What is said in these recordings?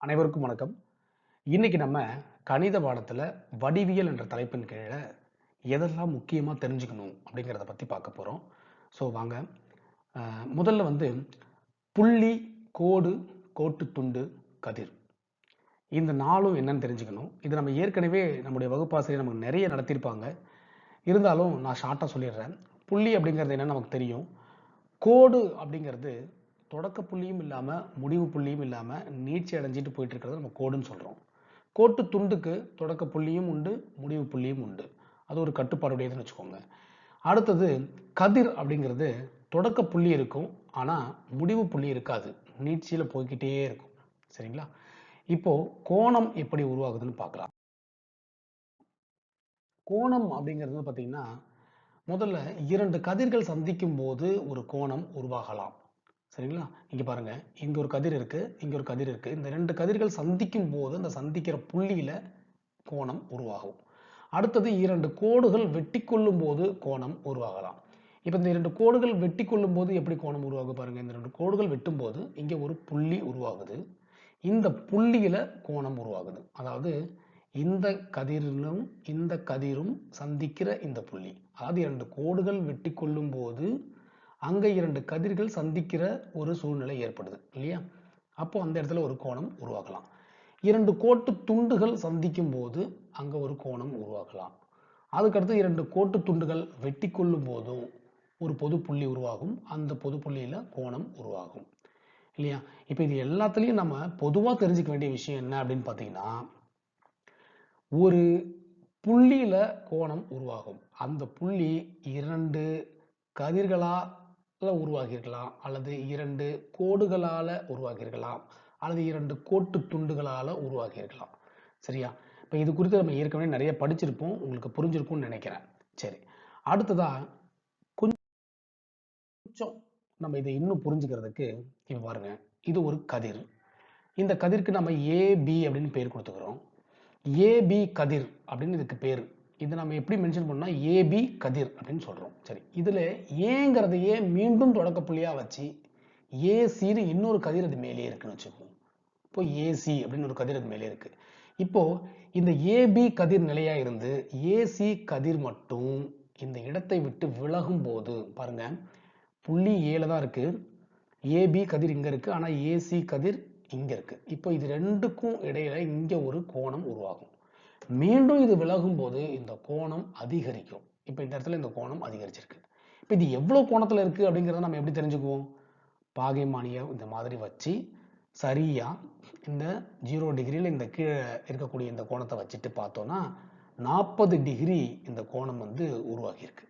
அனைவருக்கும் வணக்கம். இன்னைக்கு நம்ம கணித பாடத்துல வடிவியல் என்ற தலைப்பின் கீழ எதெல்லாம் முக்கியமா தெரிஞ்சுக்கணும் அப்படிங்கிறத பத்தி பார்க்க போறோம். ஸோ வாங்க. முதல்ல புள்ளி, கோடு, கோட்டு துண்டு, கதிர். இந்த 4ம் என்னன்னு தெரிஞ்சுக்கணும். இது நம்ம ஏற்கனவே நம்முடைய வகுப்பாசிரியர் நமக்கு நிறைய நடத்தியிருப்பாங்க. இருந்தாலும் நான் ஷார்ட்டா சொல்லிடுறேன். புள்ளி அப்படிங்கிறது என்னன்னு நமக்கு தெரியும். கோடு அப்படிங்கிறது தொடக்க புள்ளியும் இல்லாம முடிவு புள்ளியும் இல்லாம நீட்சி அடைஞ்சிட்டு போயிட்டு இருக்கிறது நம்ம கோடுன்னு சொல்றோம். கோட்டு துண்டுக்கு தொடக்க புள்ளியும் உண்டு, முடிவு புள்ளியும் உண்டு. அது ஒரு கட்டுப்பாடுடையதுன்னு வச்சுக்கோங்க. அடுத்தது கதிர் அப்படிங்கிறது தொடக்க புள்ளி இருக்கும், ஆனா முடிவு புள்ளி இருக்காது. நீட்சியில போய்க்கிட்டே இருக்கும். சரிங்களா? இப்போ கோணம் எப்படி உருவாகுதுன்னு பார்க்கலாம். கோணம் அப்படிங்கிறது பார்த்தீங்கன்னா, முதல்ல 2 கதிர்கள் சந்திக்கும் போது ஒரு கோணம் உருவாகலாம். சரிங்களா? இங்க பாருங்க. இங்க ஒரு கதிர் இருக்கு, இங்க ஒரு கதிர் இருக்கு. இந்த 2 கதிர்கள் சந்திக்கும் போது அந்த சந்திக்கிற புள்ளியில கோணம் உருவாகும். அடுத்தது 2 கோடுகள் வெட்டி கொள்ளும் போது கோணம் உருவாகலாம். இப்ப இந்த 2 கோடுகள் வெட்டி கொள்ளும் போது எப்படி கோணம் உருவாகும் பாருங்க. இந்த 2 கோடுகள் வெட்டும் போது இங்க ஒரு புள்ளி உருவாகுது. இந்த புள்ளியில கோணம் உருவாகுது. அதாவது இந்த கதிரிலும் இந்த கதிரும் சந்திக்கிற இந்த புள்ளி. அதாவது 2 கோடுகள் வெட்டி கொள்ளும் போது அங்க 2 கதிர்கள் சந்திக்கிற ஒரு சூழ்நிலை ஏற்படுது இல்லையா? அப்போ அந்த இடத்துல ஒரு கோணம் உருவாகலாம். 2 கோட்டு துண்டுகள் சந்திக்கும் போது அங்க ஒரு கோணம் உருவாகலாம். அதுக்கடுத்து 2 கோட்டு துண்டுகள் வெட்டி கொள்ளும் போதும் ஒரு பொது புள்ளி உருவாகும். அந்த பொது புள்ளியில கோணம் உருவாகும் இல்லையா? இப்ப இது எல்லாத்துலயும் நம்ம பொதுவா தெரிஞ்சுக்க வேண்டிய விஷயம் என்ன அப்படின்னு பார்த்தீங்கன்னா, ஒரு புள்ளியில கோணம் உருவாகும். அந்த புள்ளி 2 கதிர்களால உருவாகியிருக்கலாம், அல்லது 2 கோடுகளால உருவாகியிருக்கலாம், அல்லது 2 கோட்டு துண்டுகளால உருவாகியிருக்கலாம். சரியா? இப்ப இது குறித்து நம்ம ஏற்கனவே நிறைய படிச்சிருப்போம். உங்களுக்கு புரிஞ்சிருக்கும்னு நினைக்கிறேன். சரி. அடுத்ததா கொஞ்சம் நம்ம இதை இன்னும் புரிஞ்சுக்கிறதுக்கு இப்ப பாருங்க. இது ஒரு கதிர். இந்த கதிருக்கு நம்ம ஏபி அப்படின்னு பேர் கொடுத்துக்கிறோம். ஏபி கதிர் அப்படின்னு இதுக்கு பேர். இதை நம்ம எப்படி மென்ஷன் பண்ணா ஏபி கதிர் அப்படின்னு சொல்றோம். சரி, இதுல ஏங்கிறதையே மீண்டும் தொடக்க புள்ளியா வச்சு ஏசின்னு இன்னொரு கதிர் அது மேலே இருக்குன்னு வச்சுக்கோங்க. இப்போ ஏசி அப்படின்னு ஒரு கதிர் அது மேலே இருக்கு. இப்போ இந்த ஏபி கதிர் நிலையா இருந்து ஏசி கதிர் மட்டும் இந்த இடத்தை விட்டு விலகும் போது பாருங்க, புள்ளி ஏல தான் இருக்கு. ஏபி கதிர் இங்க இருக்கு, ஆனா ஏசி கதிர் இங்க இருக்கு. இப்போ இது ரெண்டுக்கும் இடையில இங்க ஒரு கோணம் உருவாகும். மீண்டும் இது விலகும் போது இந்த கோணம் அதிகரிக்கும். இப்ப இந்த இடத்துல இந்த கோணம் அதிகரிச்சிருக்கு. இப்ப இது எவ்வளவு கோணத்துல இருக்கு அப்படிங்கறத நம்ம எப்படி தெரிஞ்சுக்குவோம்? பாகைமானியை இந்த மாதிரி வச்சு சரியா இந்த 0 டிகிரியில் இந்த கீழே இருக்கக்கூடிய இந்த கோணத்தை வச்சுட்டு பார்த்தோம்னா 40 டிகிரி இந்த கோணம் உருவாகி இருக்கு.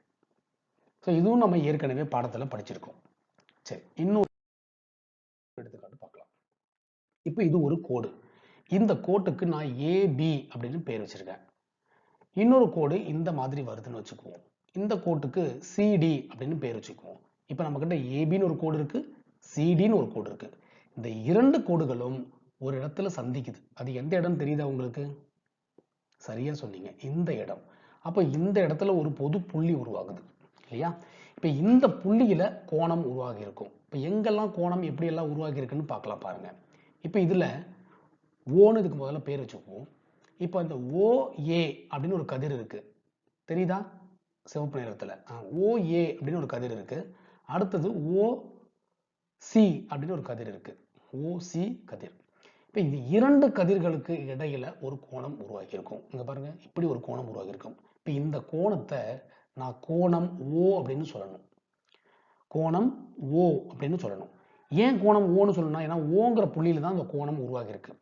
ஸோ இதுவும் நம்ம ஏற்கனவே பாடத்துல படிச்சிருக்கோம். சரி, இன்னொரு எடுத்துக்காட்டு பார்க்கலாம். இப்போ இது ஒரு கோடு. இந்த கோட்டுக்கு நான் ஏபி அப்படின்னு பேர் வச்சிருக்கேன். இன்னொரு கோடு இந்த மாதிரி வருதுன்னு வச்சுக்குவோம். இந்த கோட்டுக்கு சிடி அப்படின்னு பேர் வச்சுக்குவோம். இப்போ நம்ம கிட்ட ஏபின்னு ஒரு கோடு இருக்கு, சிடின்னு ஒரு கோடு இருக்கு. இந்த 2 கோடுகளும் ஒரு இடத்துல சந்திக்குது. அது எந்த இடம் தெரியுதா உங்களுக்கு? சரியா சொன்னீங்க, இந்த இடம். அப்ப இந்த இடத்துல ஒரு பொது புள்ளி உருவாகுது இல்லையா? இப்ப இந்த புள்ளியில கோணம் உருவாகி இருக்கும். இப்ப எங்கெல்லாம் கோணம் எப்படி எல்லாம் உருவாகி இருக்குன்னு பார்க்கலாம் பாருங்க. இப்ப இதுல ஓன்னு இதுக்கு முதல்ல பேர் வச்சுக்குவோம். இப்ப இந்த OA அப்படின்னு ஒரு கதிர் இருக்கு, தெரியுதா? சிவப்பு நிறத்துல OA அப்படின்னு ஒரு கதிர் இருக்கு. அடுத்தது OC அப்படின்னு ஒரு கதிர் இருக்கு. OC கதிர். இப்ப இந்த 2 கதிர்களுக்கு இடையில ஒரு கோணம் உருவாகி இருக்கும். இங்க பாருங்க, இப்படி ஒரு கோணம் உருவாகி இருக்கும். இப்ப இந்த கோணத்தை நான் கோணம் O அப்படின்னு சொல்லணும். கோணம் O அப்படின்னு சொல்லணும். ஏன் கோணம் ஓன்னு சொல்லணும்? ஏன்னா ஓங்கிற புள்ளியில தான் அந்த கோணம் உருவாகி இருக்கு.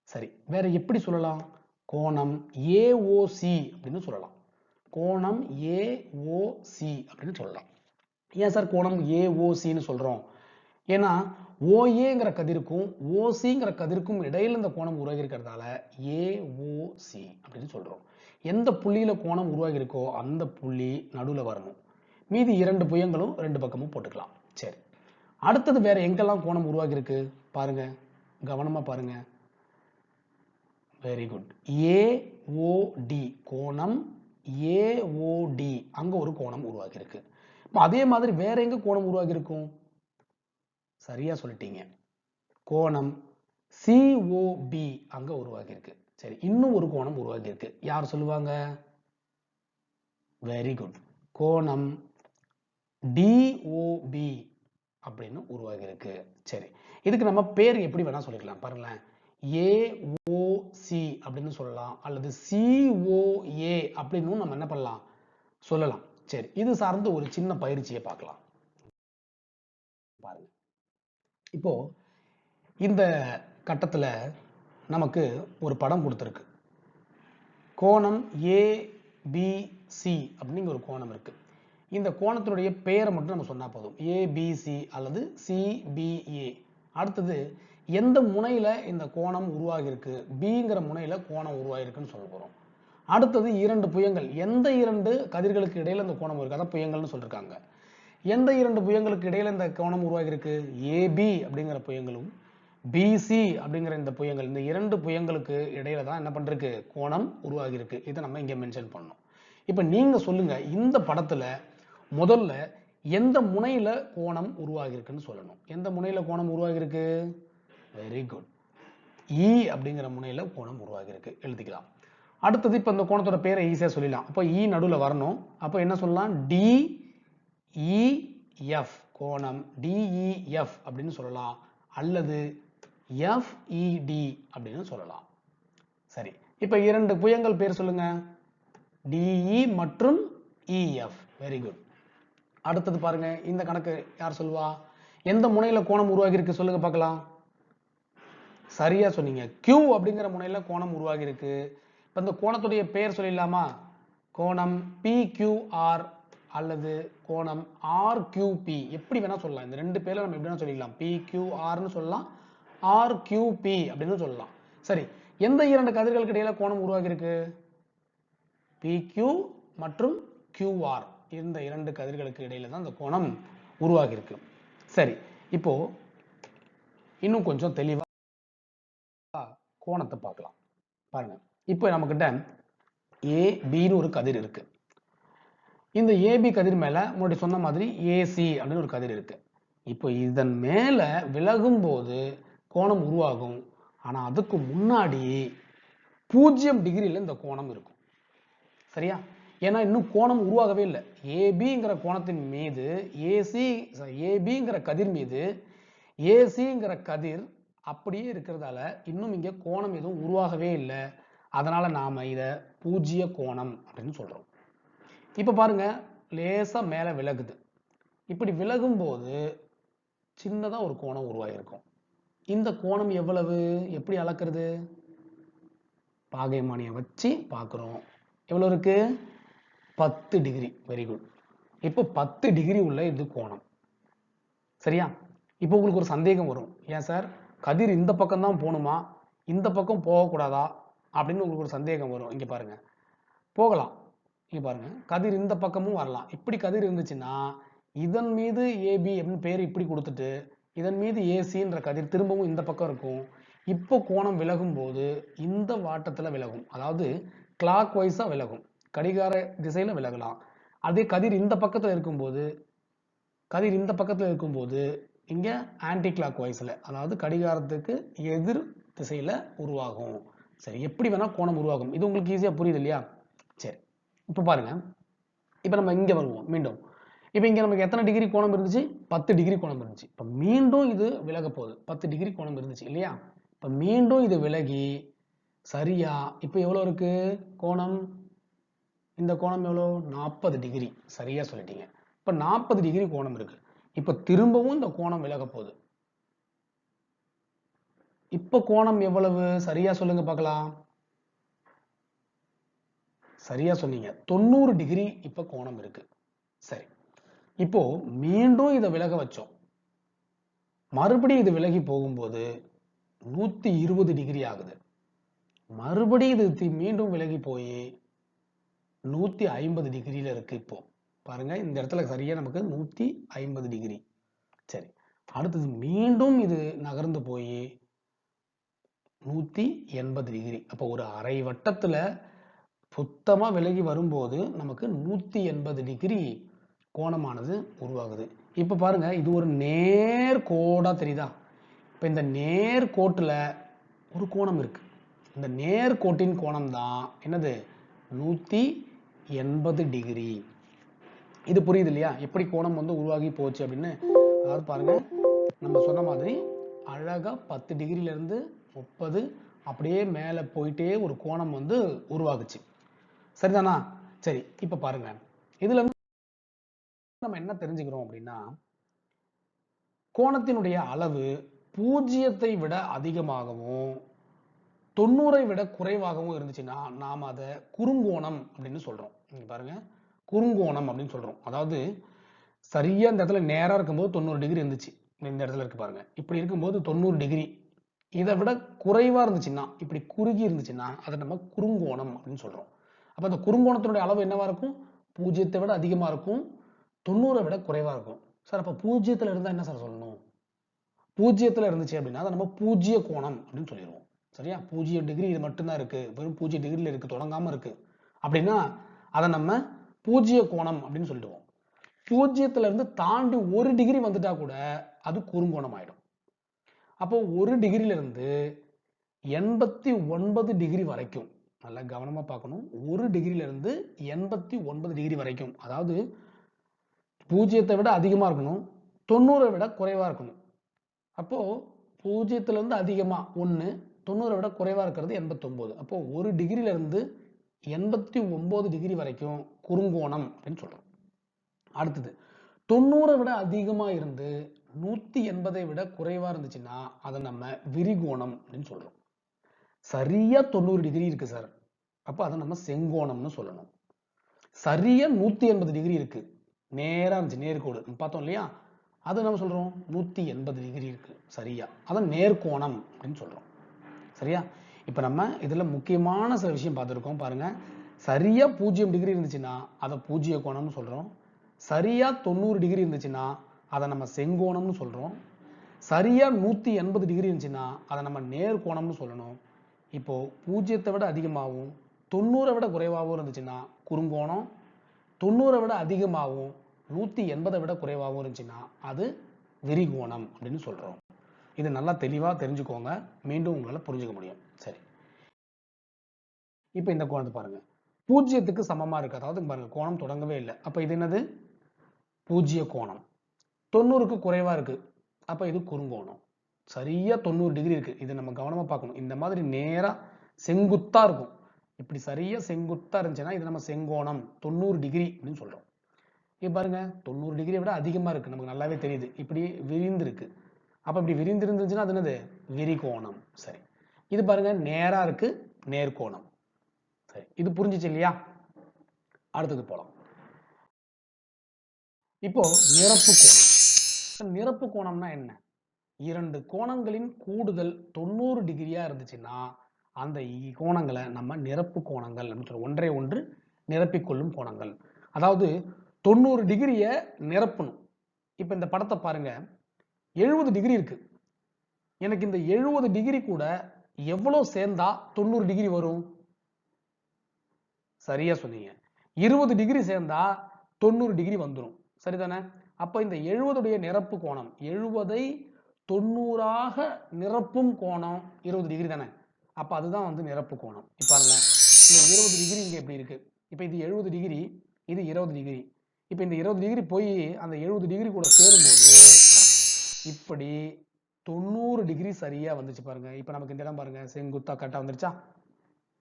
சரி, வேற எப்படி சொல்லலாம்? கோணம் AOC அப்படின்னு சொல்லலாம். கோணம் AOC அப்படின்னு சொல்லலாம். ஏன் சார் கோணம் AOCன்னு சொல்றோம்? ஏன்னா OAங்கிற கதிருக்கும் OCங்கிற கதிருக்கும் இடையில இந்த கோணம் உருவாகி இருக்கிறதால AOC அப்படின்னு சொல்றோம். எந்த புள்ளியில கோணம் உருவாகி இருக்கோ அந்த புள்ளி நடுவுல வரணும். மீதி 2 புயங்களும் 2 பக்கமும் போட்டுக்கலாம். சரி, அடுத்தது வேற எங்கெல்லாம் கோணம் உருவாகி இருக்கு பாருங்க, கவனமா பாருங்க. Very good. AOD கோணம் AOD அங்க ஒரு கோணம் உருவாகி இருக்கு. அதே மாதிரி வேற எங்க கோணம் உருவாகி இருக்கும்? சரியா சொல்லிட்டீங்க. கோணம் COB அங்க உருவாகி இருக்கு. சரி, இன்னும் ஒரு கோணம் உருவாகி இருக்கு. யார் சொல்லுவாங்க? Very good. கோணம் DOB அப்படின்னு உருவாகி இருக்கு. சரி, இதுக்கு நம்ம பேர் எப்படி வேணா சொல்லிக்கலாம். பாருங்களேன், AOC அப்படின்னு சொல்லலாம், அல்லது COA அப்படின்னு நம்ம என்ன பண்ணலாம், சொல்லலாம். சரி, இது சார்ந்து ஒரு சின்ன பயிற்சியை பார்க்கலாம். பாருங்க, இப்போ இந்த கட்டத்துல நமக்கு ஒரு படம் கொடுத்திருக்கு. கோணம் ABC அப்படிங்கிற ஒரு கோணம் இருக்கு. இந்த கோணத்தினுடைய பெயரை மட்டும் நம்ம சொன்னா போதும், ABC அல்லது CBA. அடுத்தது எந்த முனையில இந்த கோணம் உருவாகி இருக்கு, Bங்கிற முனையில கோணம் உருவாகி இருக்குன்னு சொல்ல போறோம். அடுத்தது இரண்டு புயங்கள், எந்த இரண்டு கதிர்களுக்கு இடையில இந்த கோணம் இருக்கு, அதான் புயங்கள்னு சொல்லிருக்காங்க. எந்த இரண்டு புயங்களுக்கு இடையில இந்த கோணம் உருவாகி இருக்கு, AB அப்படிங்கிற புயங்களும் BC அப்படிங்கிற இந்த புயங்கள், இந்த இரண்டு புயங்களுக்கு இடையில தான் என்ன பண்றது, கோணம் உருவாகி இருக்கு. இதை நம்ம இங்க மென்ஷன் பண்ணணும். இப்ப நீங்க சொல்லுங்க, இந்த படத்துல முதல்ல எந்த முனையில கோணம் உருவாகி இருக்குன்னு சொல்லணும். எந்த முனையில கோணம் உருவாகி இருக்கு? வெரி குட், E அப்படிங்கிற முனையில கோணம் உருவாகி இருக்கு, எழுதிக்கலாம். அடுத்தது இப்ப இந்த கோணத்தோட பேரை ஈஸியா சொல்லிடலாம். அப்ப E நடுவுல வரணும். அப்ப என்ன சொல்லலாம், DEF, கோணம் DEF அப்படின்னு சொல்லலாம், அல்லது FED அப்படின்னு சொல்லலாம். சரி, இப்ப இரண்டு புயங்கள் பேர் சொல்லுங்க, DE மற்றும் EF. Very good. அடுத்தது பாருங்க, இந்த கணக்கு யார் சொல்லுவா, எந்த முனையில கோணம் உருவாகி இருக்கு சொல்லுங்க பார்க்கலாம். சரியா சொன்னீங்க, Q அப்படிங்கிற முனையில கோணம் உருவாகி இருக்கு. இப்ப இந்த கோணத்துடைய பெயர் சொல்லிடலாமா, கோணம் PQR அல்லது கோணம் RQP, எப்படி வேணா சொல்லலாம். இந்த ரெண்டு பேர்ல நம்ம எப்படி வேணா சொல்லிக்கலாம், PQRன்னு சொல்லலாம், RQP அப்படின்னு சொல்லலாம். சரி, எந்த இரண்டு கதிர்களுக்கு இடையில கோணம் உருவாகி இருக்கு, PQ மற்றும் QR, இந்த இரண்டு கதிர்களுக்கு இடையில தான் இந்த கோணம் உருவாகி இருக்கு. சரி, இப்போ இன்னும் கொஞ்சம் தெளிவா கோணத்தை பார்க்கலாம். பாருங்க, இப்போ நம்மகிட்ட ABன்னு ஒரு கதிர் இருக்கு. இந்த AB கதிர் மேல முன்னாடி சொன்ன மாதிரி AC அப்படின்னு ஒரு கதிர் இருக்கு. இப்போ இதன் மேல விலகும் போது கோணம் உருவாகும். ஆனா அதுக்கு முன்னாடி 0 டிகிரில இந்த கோணம் இருக்கும். சரியா? ஏன்னா இன்னும் கோணம் உருவாகவே இல்லை. ABங்கிற கோணத்தின் மீது ABங்கிற கதிர் மீது ACங்கிற கதிர் அப்படியே இருக்கிறதால இன்னும் இங்க கோணம் எதுவும் உருவாகவே இல்லை. அதனால நாம இத பூஜ்ய கோணம் அப்படின்னு சொல்றோம். இப்ப பாருங்க, லேசா மேல விலகுது. இப்படி விலகும் போது சின்னதா ஒரு கோணம் உருவாகிருக்கும். இந்த கோணம் எவ்வளவு, எப்படி அளக்கிறது, பாகைமானியை வச்சு பார்க்கிறோம். எவ்வளவு இருக்கு, 10 டிகிரி. Very good. இப்போ 10 டிகிரி உள்ள இது கோணம். சரியா? இப்போ உங்களுக்கு ஒரு சந்தேகம் வரும், ஏன் சார் கதிர் இந்த பக்கம் தான் போகணுமா, இந்த பக்கம் போகக்கூடாதா அப்படின்னு உங்களுக்கு ஒரு சந்தேகம் வரும். இங்க பாருங்க, போகலாம். இங்க பாருங்க, கதிர் இந்த பக்கமும் வரலாம். இப்படி கதிர் இருந்துச்சுன்னா இதன் மீது AB அப்படின்னு பேர் இப்படி கொடுத்துட்டு இதன் மீது ACன்ற கதிர் திரும்பவும் இந்த பக்கம் இருக்கும். இப்போ கோணம் விலகும் போது இந்த வாட்டத்துல விலகும், அதாவது கிளாக் வைஸா விலகும், கடிகார திசையில விலகலாம். அதே கதிர் இந்த பக்கத்துல இருக்கும்போது இங்க ஆன்டி கிளாக் வைஸ்ல, அதாவது கடிகாரத்துக்கு எதிர் திசையில உருவாகும். சரி, எப்படி வேணா கோணம் உருவாகும். இது உங்களுக்கு ஈஸியா புரியுது இல்லையா? சரி, இப்ப பாருங்க, இப்ப நம்ம இங்க வருவோம் மீண்டும். இப்ப இங்க நமக்கு எத்தனை டிகிரி கோணம் இருந்துச்சு, 10 டிகிரி கோணம் இருந்துச்சு. இப்ப மீண்டும் இது விலக போகுது, 10 டிகிரி கோணம் இருந்துச்சு இல்லையா? இப்ப மீண்டும் இது விலகி சரியா இப்ப எவ்வளவு இருக்கு கோணம், இந்த கோணம் எவ்வளவு, 40 டிகிரி. சரியா சொல்லிட்டீங்க. இப்ப 40 டிகிரி கோணம் இருக்கு. இப்ப திரும்பவும் இந்த கோணம் விலக போகுது. இப்ப கோணம் எவ்வளவு, சரியா சொல்லுங்க பார்க்கலாம். சரியா சொன்னீங்க, 90 டிகிரி இப்ப கோணம் இருக்கு. சரி, இப்போ மீண்டும் இதை விலக வச்சோம், மறுபடியும் இது விலகி போகும்போது 120 டிகிரி ஆகுது. மறுபடியும் இது மீண்டும் விலகி போய் 150 டிகிரியில இருக்கு. இப்போ பாருங்க, இந்த இடத்துல சரியா நமக்கு 150 டிகிரி. சரி, அடுத்தது மீண்டும் இது நகர்ந்து போய் 180 டிகிரி. அப்போ ஒரு அரை வட்டத்துல சுத்தமா விலகி வரும்போது நமக்கு 180 டிகிரி கோணமானது உருவாகுது. இப்ப பாருங்க, இது ஒரு நேர் கோடா தெரியுதா? இப்ப இந்த நேர் கோட்டுல ஒரு கோணம் இருக்கு. இந்த நேர்கோட்டின் கோணம் தான் என்னது 180 டிகிரி. இது புரியுது இல்லையா? எப்படி கோணம் வந்து உருவாகி போச்சு அப்படின்னு. அதாவது பாருங்க, நம்ம சொன்ன மாதிரி அழகா 10 டிகிரில இருந்து 30 அப்படியே மேல போயிட்டே ஒரு கோணம் வந்து உருவாகுச்சு. சரிதானா? சரி, இப்ப பாருங்க, இதுல இருந்து நம்ம என்ன தெரிஞ்சுக்கிறோம் அப்படின்னா, கோணத்தினுடைய அளவு 0 விட அதிகமாகவும் 90 விட குறைவாகவும் இருந்துச்சுன்னா நாம அதை குறுங்கோணம் அப்படின்னு சொல்றோம். நீங்க பாருங்க, குறுங்கோணம் அப்படின்னு சொல்றோம். அதாவது சரியா இந்த இடத்துல நேரா இருக்கும்போது 90 டிகிரி இருந்துச்சு. இந்த இடத்துல இருக்கு பாருங்க. இப்படி இருக்கும்போது 90 டிகிரி. இதை விட குறைவா இருந்துச்சுன்னா, இப்படி குறுகி இருந்துச்சுன்னா அதை நம்ம குறுங்கோணம் அப்படின்னு சொல்றோம். அப்ப அந்த குறுங்கோணத்தினுடைய அளவு என்னவா இருக்கும்? 0 விட அதிகமா இருக்கும், 90 விட குறைவா இருக்கும். சார் அப்ப 0 இருந்தா என்ன சார் சொல்லணும்? 0 இருந்துச்சு அப்படின்னா அதை நம்ம பூஜ்ய கோணம் அப்படின்னு சொல்லிடுவோம். சரியா? 0 டிகிரி இது மட்டும்தான் இருக்கு, வெறும் 0 டிகிரில இருக்கு, தொடங்காம இருக்கு அப்படின்னா அதை நம்ம பூஜ்ய கோணம் அப்படின்னு சொல்லிடுவோம். 0 இருந்து தாண்டி 1 டிகிரி வந்துட்டா கூட அது குறுங்கோணம் ஆயிடும். அப்போ 1 டிகிரில இருந்து 89 டிகிரி வரைக்கும் நல்லா கவனமா பார்க்கணும். 1 டிகிரில இருந்து 89 டிகிரி வரைக்கும், அதாவது 0 விட அதிகமா இருக்கணும், 90 விட குறைவா இருக்கணும். அப்போ 0 இருந்து அதிகமா 1, 90 விட குறைவா இருக்கிறது 89. அப்போ 1 டிகிரில இருந்து 89 டிகிரி வரைக்கும் குறுங்கோணம் அப்படின்னு சொல்றோம். அடுத்தது 90 விட அதிகமா இருந்து 180 விட குறைவா இருந்துச்சுன்னா அதை நம்ம விரிகோணம் அப்படின்னு சொல்றோம். சரியா 90 டிகிரி இருக்கு சார், அப்ப அதை நம்ம செங்கோணம்னு சொல்லணும். சரியா 180 டிகிரி இருக்கு, நேரா இருந்துச்சு, நேர்கோடு பார்த்தோம் இல்லையா, அது நம்ம சொல்றோம் 180 டிகிரி இருக்கு சரியா, அதான் நேர்கோணம் அப்படின்னு சொல்றோம். சரியா? இப்ப நம்ம இதுல முக்கியமான சில விஷயம் பார்த்திருக்கோம் பாருங்க. சரியா 0 டிகிரி இருந்துச்சுன்னா அதை பூஜ்ய கோணம்னு சொல்றோம். சரியா 90 டிகிரி இருந்துச்சுன்னா அதை நம்ம செங்கோணம்னு சொல்றோம். சரியா 180 டிகிரி இருந்துச்சுன்னா அதை நம்ம நேர்கோணம்னு சொல்லணும். இப்போ 0 விட அதிகமாகவும் 90 விட குறைவாகவும் இருந்துச்சுன்னா குறுங்கோணம், 90 விட அதிகமாகவும் 180 விட குறைவாகவும் இருந்துச்சுன்னா அது விரிகோணம் அப்படின்னு சொல்றோம். இது நல்லா தெளிவா தெரிஞ்சுக்கோங்க, மீண்டும் உங்களால புரிஞ்சுக்க முடியும். சரி, இப்போ இந்த கோணத்தை பாருங்க, 0க்கு சமமா இருக்கு, அதாவது பாருங்க கோணம் தொடங்கவே இல்லை, அப்ப இது என்னது? பூஜ்ய கோணம். 90க்கு குறைவா இருக்கு, அப்ப இது குறுங்கோணம். சரியா 90 டிகிரி இருக்கு, இது நம்ம கவனமா பார்க்கணும். இந்த மாதிரி நேரா செங்குத்தா இருக்கும், இப்படி சரியா செங்குத்தா இருந்துச்சுன்னா இது நம்ம செங்கோணம் 90 டிகிரி அப்படின்னு சொல்றோம். இப்ப பாருங்க 90 டிகிரி விட அதிகமா இருக்கு, நமக்கு நல்லாவே தெரியுது, இப்படி விரிந்து இருக்கு. அப்ப இப்படி விரிந்து இருந்துச்சுன்னா அது என்னது? விரிகோணம். சரி, இது பாருங்க நேரா இருக்கு, நேர்கோணம். சரி, இது புரிஞ்சுச்சு இல்லையா? அடுத்தது போலாம். இப்போ நிரப்பு கோணம். நிரப்பு கோணம்னா என்ன? இரண்டு கோணங்களின் கூடுதல் 90 டிகிரியா இருந்துச்சுன்னா அந்த கோணங்களை நம்ம நிரப்பு கோணங்கள் அப்படின்னு சொல்றோம். ஒன்றை ஒன்று நிரப்பிக்கொள்ளும் கோணங்கள். அதாவது 90 டிகிரிய நிரப்பணும். இப்ப இந்த படத்தை பாருங்க, 70 டிகிரி இருக்கு, எனக்கு இந்த 70 டிகிரி கூட எவ்வளவு சேர்ந்தா 90 டிகிரி வரும்? சரியா சொன்னீங்க, 20 டிகிரி சேர்ந்தா 90 டிகிரி வந்துடும். சரிதானே? அப்ப இந்த 70 நிரப்பு கோணம், 70ஐ 90ஆக நிரப்பும் கோணம் 20 டிகிரி தானே, அப்ப அதுதான் வந்து நிரப்பு கோணம். இப்ப பாருங்களேன், இந்த 20 டிகிரி இங்க எப்படி இருக்கு, இப்ப இது 70 டிகிரி, இது 20 டிகிரி. இப்ப இந்த 20 டிகிரி போய் அந்த 70 டிகிரி கூட சேரும்போது இப்படி 90 டிகிரி சரியா வந்துச்சு பாருங்க. இப்ப நமக்கு இந்த இடம் பாருங்க செங்குத்தா கரெக்டா வந்துருச்சா,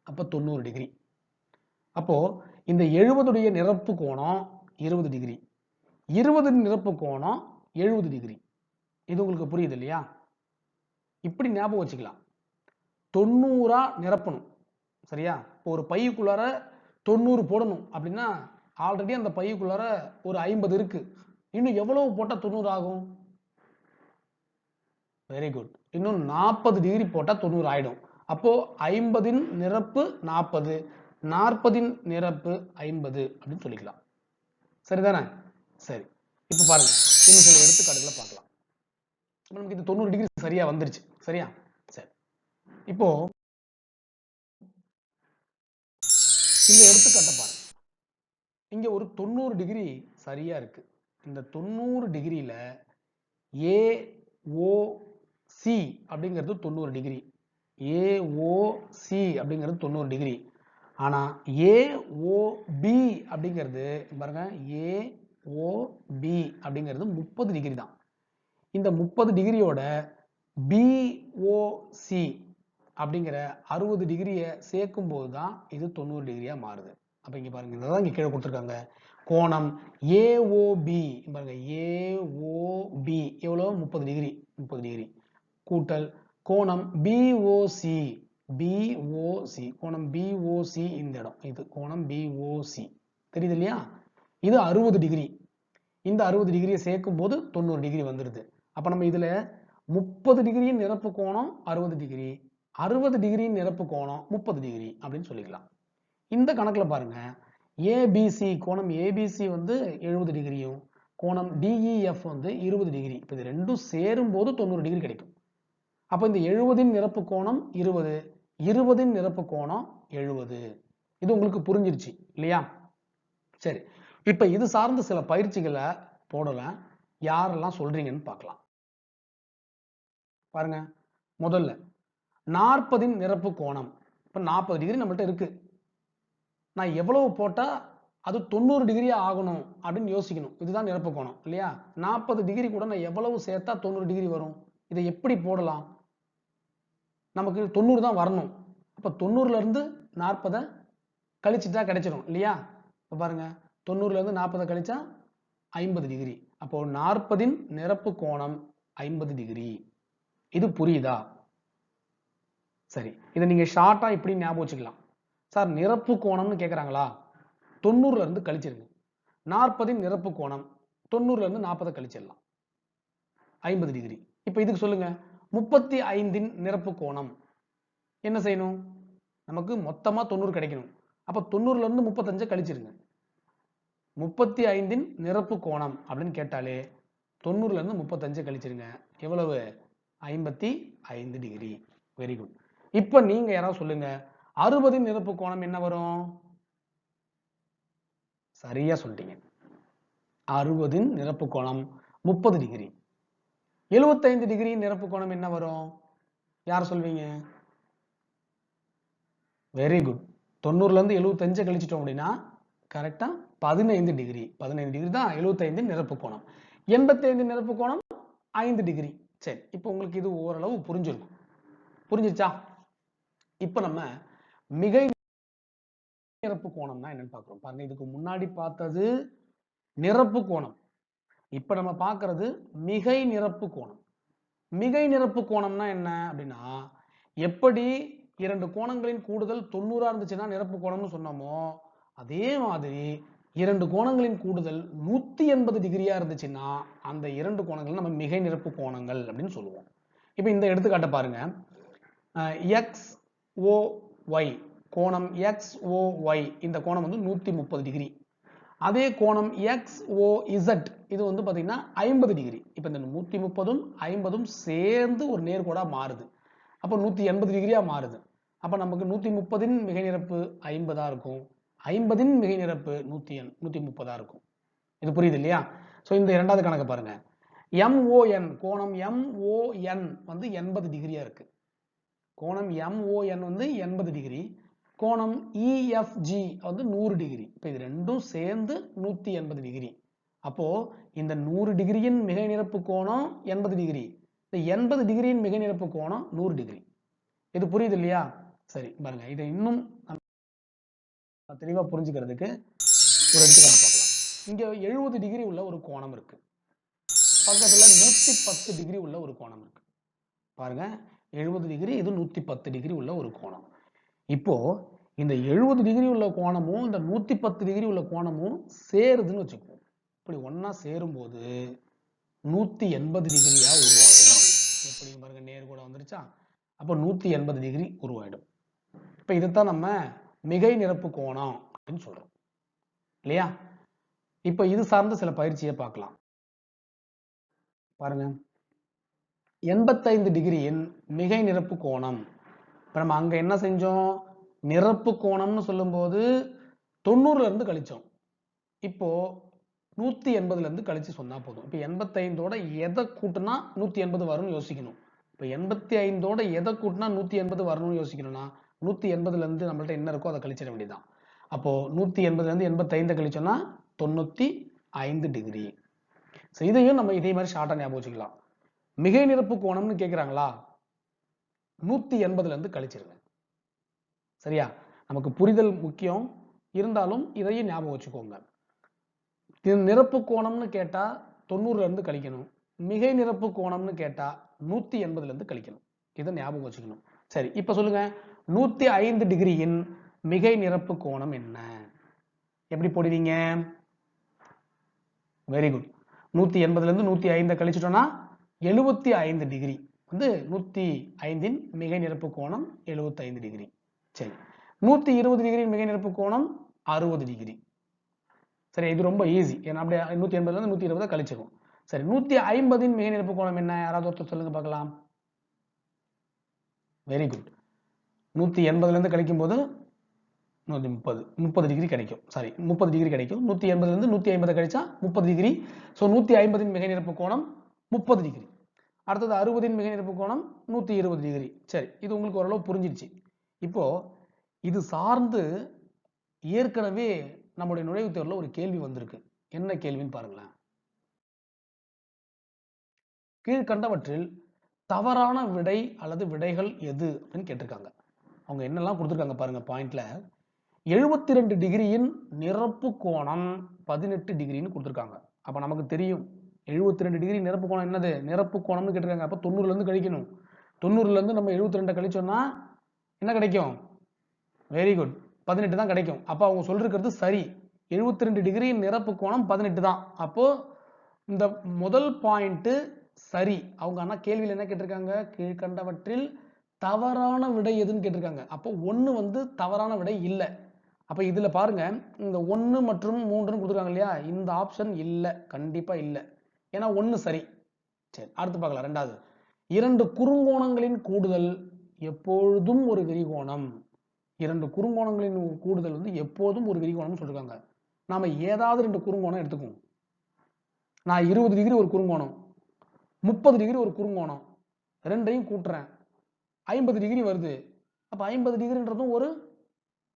அப்ப 90 டிகிரி. அப்போ இந்த 70 நிரப்பு கோணம் 20 டிகிரி, 20 நிரப்பு கோணம் 70 டிகிரி. இது உங்களுக்கு புரியுது இல்லையா? இப்படி ஞாபகம் வச்சுக்கலாம். 90ஆ நிரப்பணும். சரியா? ஒரு பைக்குள்ளார 90 போடணும் அப்படின்னா ஆல்ரெடி அந்த பைக்குள்ளார ஒரு 50 இருக்கு, இன்னும் எவ்வளவு போட்டா 90 ஆகும்? வெரி குட், இன்னும் 40 டிகிரி போட்டா 90 ஆயிடும். அப்போ 50இன் நிரப்பு 40, 40இன் நிரப்பு 50 அப்படின்னு சொல்லிக்கலாம். சரிதானே? சரி, இப்ப பாருங்க இன்னும் சில எடுத்துக்காட்டுகளை பார்க்கலாம். நமக்கு இது 90 டிகிரி சரியா வந்துருச்சு. சரியா? சரி, இப்போ இந்த எடுத்துக்காட்டை பாருங்க. இங்க ஒரு 90 டிகிரி சரியா இருக்கு. இந்த 90 டிகிரியில ஏஓசி அப்படிங்கிறது 90 டிகிரி, ஏஓசி அப்படிங்கிறது 90 டிகிரி. ஆனா ஏஓபி அப்படிங்கிறது பாருங்க, ஏஓபி அப்படிங்கிறது 30 டிகிரி தான். இந்த 30 டிகிரியோட பிஓசி அப்படிங்கிற 60 டிகிரியை சேர்க்கும் போது தான் இது 90 டிகிரியா மாறுது. அப்ப இங்க பாருங்க, இதான் இங்க கீழே கொடுத்துருக்காங்க. கோணம் ஏஓபி பாருங்க, ஏஓபி எவ்வளவு 30 டிகிரி, 30 டிகிரி கூட்டல் கோணம் பிஓசி, பிஓசி கோணம் பிஓசி இந்த இடம், இது கோணம் பிஓசி தெரியுது இல்லையா? இது 60 டிகிரி. இந்த 60 டிகிரியை சேர்க்கும் போது 90 டிகிரி வந்துருது. அப்ப நம்ம இதுல 30 டிகிரியின் நிரப்பு கோணம் 60 டிகிரி, 60 டிகிரியின் நிரப்பு கோணம் 30 டிகிரி அப்படின்னு சொல்லிக்கலாம். இந்த கணக்குல பாருங்க, ஏபிசி கோணம் ஏபிசி வந்து 70 டிகிரியும் கோணம் டிஇஎஃப் வந்து 20 டிகிரி. இப்போ இது ரெண்டும் சேரும் போது 90 டிகிரி கிடைக்கும். அப்ப இந்த 70இன் நிரப்பு கோணம் 20, 20இன் நிரப்பு கோணம் 70. இது உங்களுக்கு புரிஞ்சிருச்சு இல்லையா? சரி, இப்ப இது சார்ந்த சில பயிற்சிகளை போடலாம். யாரெல்லாம் சொல்றீங்கன்னு பார்க்கலாம். பாருங்க, முதல்ல 40இன் நிரப்பு கோணம். இப்ப 40 டிகிரி நம்மள்ட்ட இருக்கு. நான் எவ்வளவு போட்டா அது 90 டிகிரியா ஆகணும் அப்படின்னு யோசிக்கணும். இதுதான் நிரப்பு கோணம் இல்லையா? 40 டிகிரி கூட நான் எவ்வளவு சேர்த்தா 90 டிகிரி வரும்? இதை எப்படி போடலாம்? நமக்கு 90 தான் வரணும். அப்ப 90ல இருந்து 40 கழிச்சுட்டா கிடைச்சிடும் இல்லையா? இப்ப பாருங்க, 90ல இருந்து 40 கழிச்சா 50 டிகிரி. அப்போ 40இன் நிரப்பு கோணம் 50 டிகிரி. இது புரியுதா? சரி, இதை நீங்க ஷார்ட்டா இப்படி ஞாபகம் வச்சுக்கலாம். சார் நிரப்பு கோணம்னு கேட்கறாங்களா, 90ல இருந்து கழிச்சிருங்க. 40இன் நிரப்பு கோணம் 90ல இருந்து 40 கழிச்சிடலாம், 50 டிகிரி. இப்ப இதுக்கு சொல்லுங்க, 35இன் நிரப்பு கோணம் என்ன செய்யணும்? நமக்கு மொத்தமா 90 கிடைக்கணும். அப்ப 90ல இருந்து 35 கழிச்சிருங்க. 35இன் நிரப்பு கோணம் அப்படின்னு கேட்டாலே 90ல இருந்து 35 கழிச்சிருங்க. எவ்வளவு? 55 டிகிரி. Very good. இப்ப நீங்க யாராவது சொல்லுங்க, 60இன் நிரப்பு கோணம் என்ன வரும்? சரியா சொல்லிட்டீங்க. 60இன் நிரப்பு கோணம் 30 டிகிரி. 75 டிகிரி நிரப்பு கோணம் என்ன வரும்? யார் சொல்வீங்க? Very good. 90ல இருந்து 75 கழிச்சிட்டோம் அப்படின்னா கரெக்டா 15 டிகிரி. 15 டிகிரி தான் 75இன் நிரப்பு கோணம். 85 நிரப்பு கோணம் 5 டிகிரி. சரி, இப்போ உங்களுக்கு இது ஓரளவு புரிஞ்சிருக்கும். புரிஞ்சிருச்சா? இப்ப நம்ம மிகை நிரப்பு கோணம்னா என்னன்னு பார்க்கிறோம். பாருங்க, இதுக்கு முன்னாடி பார்த்தது நிரப்பு கோணம். இப்ப நம்ம பார்க்கிறது மிகை நிரப்பு கோணம். மிகை நிரப்பு கோணம்னா என்ன அப்படின்னா, எப்படி இரண்டு கோணங்களின் கூடுதல் 90 இருந்துச்சுன்னா நிரப்பு கோணம்னு சொன்னோமோ, அதே மாதிரி இரண்டு கோணங்களின் கூடுதல் 180 டிகிரியா இருந்துச்சுன்னா அந்த இரண்டு கோணங்கள் நம்ம மிகை நிரப்பு கோணங்கள் அப்படின்னு சொல்லுவோம். இப்ப இந்த எடுத்துக்காட்டை பாருங்க, XOY கோணம் XOY இந்த கோணம் வந்து 130 டிகிரி. அதே கோணம் XOZ இது வந்து பாத்தீங்கன்னா 50 டிகிரி. இப்ப இந்த 130ம் 50ம் சேர்ந்து ஒரு நேர்கோடா மாறுது. அப்ப 180 டிகிரியா மாறுது. அப்ப நமக்கு 130இன் மிகை நிரப்பு 50ஆ இருக்கும், 50இன் மிகை நிரப்பு 130ஆ இருக்கும். இது புரியுது இல்லையா? சோ இந்த இரண்டாவது கணக்கு பாருங்க, MON கோணம் MON வந்து 80 டிகிரியா இருக்கு. கோணம் MON வந்து 80 டிகிரி, கோணம் EFG வந்து 100 டிகிரி. இப்ப இது ரெண்டும் சேர்ந்து 180 டிகிரி. அப்போ இந்த 100 டிகிரியின் மிகை நிரப்பு கோணம் 80 டிகிரி, இந்த 80 டிகிரியின் மிகை நிரப்பு கோணம் 100 டிகிரி. இது புரியுது இல்லையா? சரி பாருங்க, இதை இன்னும் தெளிவா புரிஞ்சுக்கிறதுக்கு ஒரு எடுத்துக்காட்டு பார்க்கலாம். இங்க 70 டிகிரி உள்ள ஒரு கோணம் இருக்கு, பக்கத்துல 110 டிகிரி உள்ள ஒரு கோணம் இருக்கு. பாருங்க, 70 டிகிரி, இது 110 டிகிரி உள்ள ஒரு கோணம். இப்போ இந்த 70 டிகிரி உள்ள கோணமும் இந்த 110 டிகிரி உள்ள கோணமும் சேருதுன்னு வச்சுக்குவோம். இப்படி ஒன்னா சேரும் போது 180 டிகிரியா உருவாகும். எப்படி பாருங்க, நேர்கோடு வந்துருச்சா? அப்ப 180 டிகிரி உருவாயிடும். இப்ப இதைத்தான் நம்ம மிகை நிரப்பு கோணம் அப்படின்னு சொல்றோம் இல்லையா? இப்ப இது சார்ந்த சில பயிற்சியை பார்க்கலாம். பாருங்க, 85 டிகிரியின் மிகை நிரப்பு கோணம். இப்ப நம்ம அங்க என்ன செஞ்சோம்? நிரப்பு கோணம்னு சொல்லும் போது 90ல இருந்து கழிச்சோம். இப்போ 180ல இருந்து கழிச்சு சொன்னா போதும். இப்ப 85ஓட எதை கூட்டுனா 180 வரும்னு யோசிக்கணும். இப்போ 85ஓட எதை கூட்டினா 180 வரணும்னு யோசிக்கணும்னா 180ல இருந்து நம்மள்ட்ட என்ன இருக்கோ அதை கழிச்சிட வேண்டியதுதான். அப்போ 180ல இருந்து 85 கழிச்சோம்னா 95 டிகிரி. இதையும் நம்ம இதே மாதிரி ஷார்ட்டா ஞாபகம் வச்சுக்கலாம். மிகை நிரப்பு கோணம்னு கேட்குறாங்களா, 180ல இருந்து கழிச்சிருங்க. சரியா? நமக்கு புரிதல் முக்கியம், இருந்தாலும் இதையும் ஞாபகம் வச்சுக்கோங்க. நிரப்பு கோணம்னு கேட்டா 90ல இருந்து கழிக்கணும், மிகை நிரப்பு கோணம்னு கேட்டா 180ல இருந்து கழிக்கணும். இதை ஞாபகம் வச்சுக்கணும். சரி, இப்ப சொல்லுங்க, 105 டிகிரியின் மிகை நிரப்பு கோணம் என்ன? எப்படி போடுவீங்க? Very good. 180ல இருந்து 105 கழிச்சிட்டோம்னா 75 டிகிரி வந்து 105இன் மிகை நிரப்பு கோணம் 75 டிகிரி. சரி, 120 டிகிரி மிகை நிரப்பு கோணம் 60 டிகிரி. சரி, இது ரொம்ப ஈஸி. ஏன்னா அப்படியே 180ல இருந்து 120 கழிச்சிருவோம். சரி, 150இன் மிகை நிரப்பு கோணம் என்ன? யாராவது ஒருத்தர் சொல்லுங்க பார்க்கலாம். Very good. 180ல இருந்து கழிக்கும் போது 30 டிகிரி கிடைக்கும். சாரி, 30 டிகிரி கிடைக்கும். 180ல இருந்து 150 கழிச்சா 30 டிகிரி. ஸோ 150இன் மிகை நிரப்பு கோணம் 30 டிகிரி. அடுத்தது 60இன் மிகை நிரப்பு கோணம் 120 டிகிரி. சரி, இது உங்களுக்கு ஓரளவு புரிஞ்சிருச்சு. இப்போ இது சார்ந்து ஏற்கனவே நம்முடைய நுழைவுத் தேர்வுல ஒரு கேள்வி வந்திருக்கு. என்ன கேள்வின்னு பாருங்களேன். கீழ்கண்டவற்றில் தவறான விடை அல்லது விடைகள் எது அப்படின்னு கேட்டிருக்காங்க. அவங்க என்னெல்லாம் கொடுத்துருக்காங்க பாருங்க பாயிண்ட்ல. 72 டிகிரியின் நிரப்பு கோணம் 18 டிகிரின்னு கொடுத்துருக்காங்க. அப்ப நமக்கு தெரியும் 72 டிகிரி நிரப்பு கோணம் என்னது? நிரப்பு கோணம்னு கேட்டிருக்காங்க. அப்ப 90ல இருந்து கழிக்கணும். 90ல இருந்து நம்ம 72 கழிச்சோம்னா என்ன கிடைக்கும்? வெரி குட், 18 தான் கிடைக்கும். அப்ப அவங்க சொல்றது சரி. 72 டிகிரி நிரப்பு கோணம் 18 தான். அப்போ இந்த முதல் பாயிண்ட் சரி. அவங்க ஆனா கேள்வியில் என்ன கேட்டிருக்காங்க? கீழ்கண்டவற்றில் தவறான விடை எதுன்னு கேட்டிருக்காங்க. அப்போ 1 வந்து தவறான விடை இல்லை. அப்ப இதுல பாருங்க, இந்த 1 மற்றும் 3ன்னு கொடுத்துருக்காங்க இல்லையா, இந்த ஆப்ஷன் இல்லை, கண்டிப்பா இல்லை. ஏன்னா 1 சரி. சரி, அடுத்து பார்க்கலாம். ரெண்டாவது, 2 குறுங்கோணங்களின் கூடுதல் எப்பொழுதும் ஒரு விரிகோணம். 2 குறுங்கோணங்களின் கூடுதல் வந்து எப்போதும் ஒரு விரிகோணம் சொல்லிருக்காங்க. நாம ஏதாவது 2 குறுங்கோணம் எடுத்துக்குவோம். நான் 20 டிகிரி ஒரு குறுங்கோணம், 30 டிகிரி ஒரு குறுங்கோணம், ரெண்டையும் கூட்டுறேன், 50 டிகிரி வருது. அப்ப 50 டிகிரின்றதும் ஒரு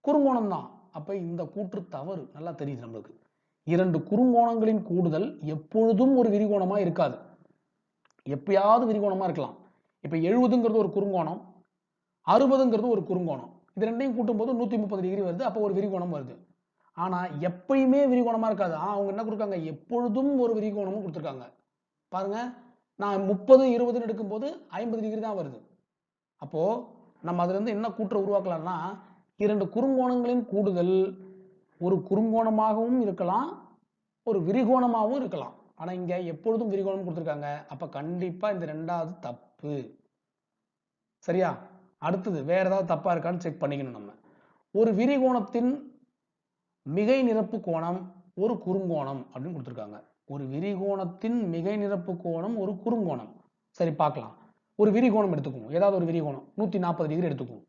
குறுங்கோணம் தான். அப்ப இந்த கூற்று தவறு. நல்லா தெரியுது நம்மளுக்கு. 2 குறுங்கோணங்களின் கூடுதல் எப்பொழுதும் ஒரு விரிகோணமா இருக்காது. எப்பயாவது விரிகோணமா இருக்கலாம். இப்ப 70ங்கிறது ஒரு குறுங்கோணம், 60ங்கிறது ஒரு குறுங்கோணம். இது ரெண்டையும் கூட்டும் போது 130 டிகிரி வருது. அப்ப ஒரு விரிகோணம் வருது. ஆனா எப்பயுமே விரிகோணமா இருக்காது. அவங்க என்ன கொடுக்காங்க? எப்பொழுதும் ஒரு விரிகோணமும் கொடுத்துருக்காங்க. பாருங்க, நான் 30 20ன்னு எடுக்கும்போது 50 டிகிரி தான் வருது. அப்போ நம்ம அதுல இருந்து என்ன கூற்றை உருவாக்கலாம்னா, 2 குறுங்கோணங்களின் கூடுதல் ஒரு குறுங்கோணமாகவும் இருக்கலாம், ஒரு விரிகோணமாகவும் இருக்கலாம். ஆனா இங்க எப்பொழுதும் விரிகோணம் கொடுத்துருக்காங்க. அப்ப கண்டிப்பா இந்த ரெண்டாவது தப்பு. சரியா? அடுத்தது வேற ஏதாவது தப்பா இருக்கான்னு செக் பண்ணிக்கணும் நம்ம. ஒரு விரிகோணத்தின் மிகை நிரப்பு கோணம் ஒரு குறுங்கோணம் அப்படின்னு கொடுத்துருக்காங்க. ஒரு விரிகோணத்தின் மிகை நிரப்பு கோணம் ஒரு குறுங்கோணம். சரி, பார்க்கலாம். ஒரு விரிகோணம் எடுத்துக்குவோம். ஏதாவது ஒரு விரிகோணம் 140 டிகிரி எடுத்துக்குவோம்.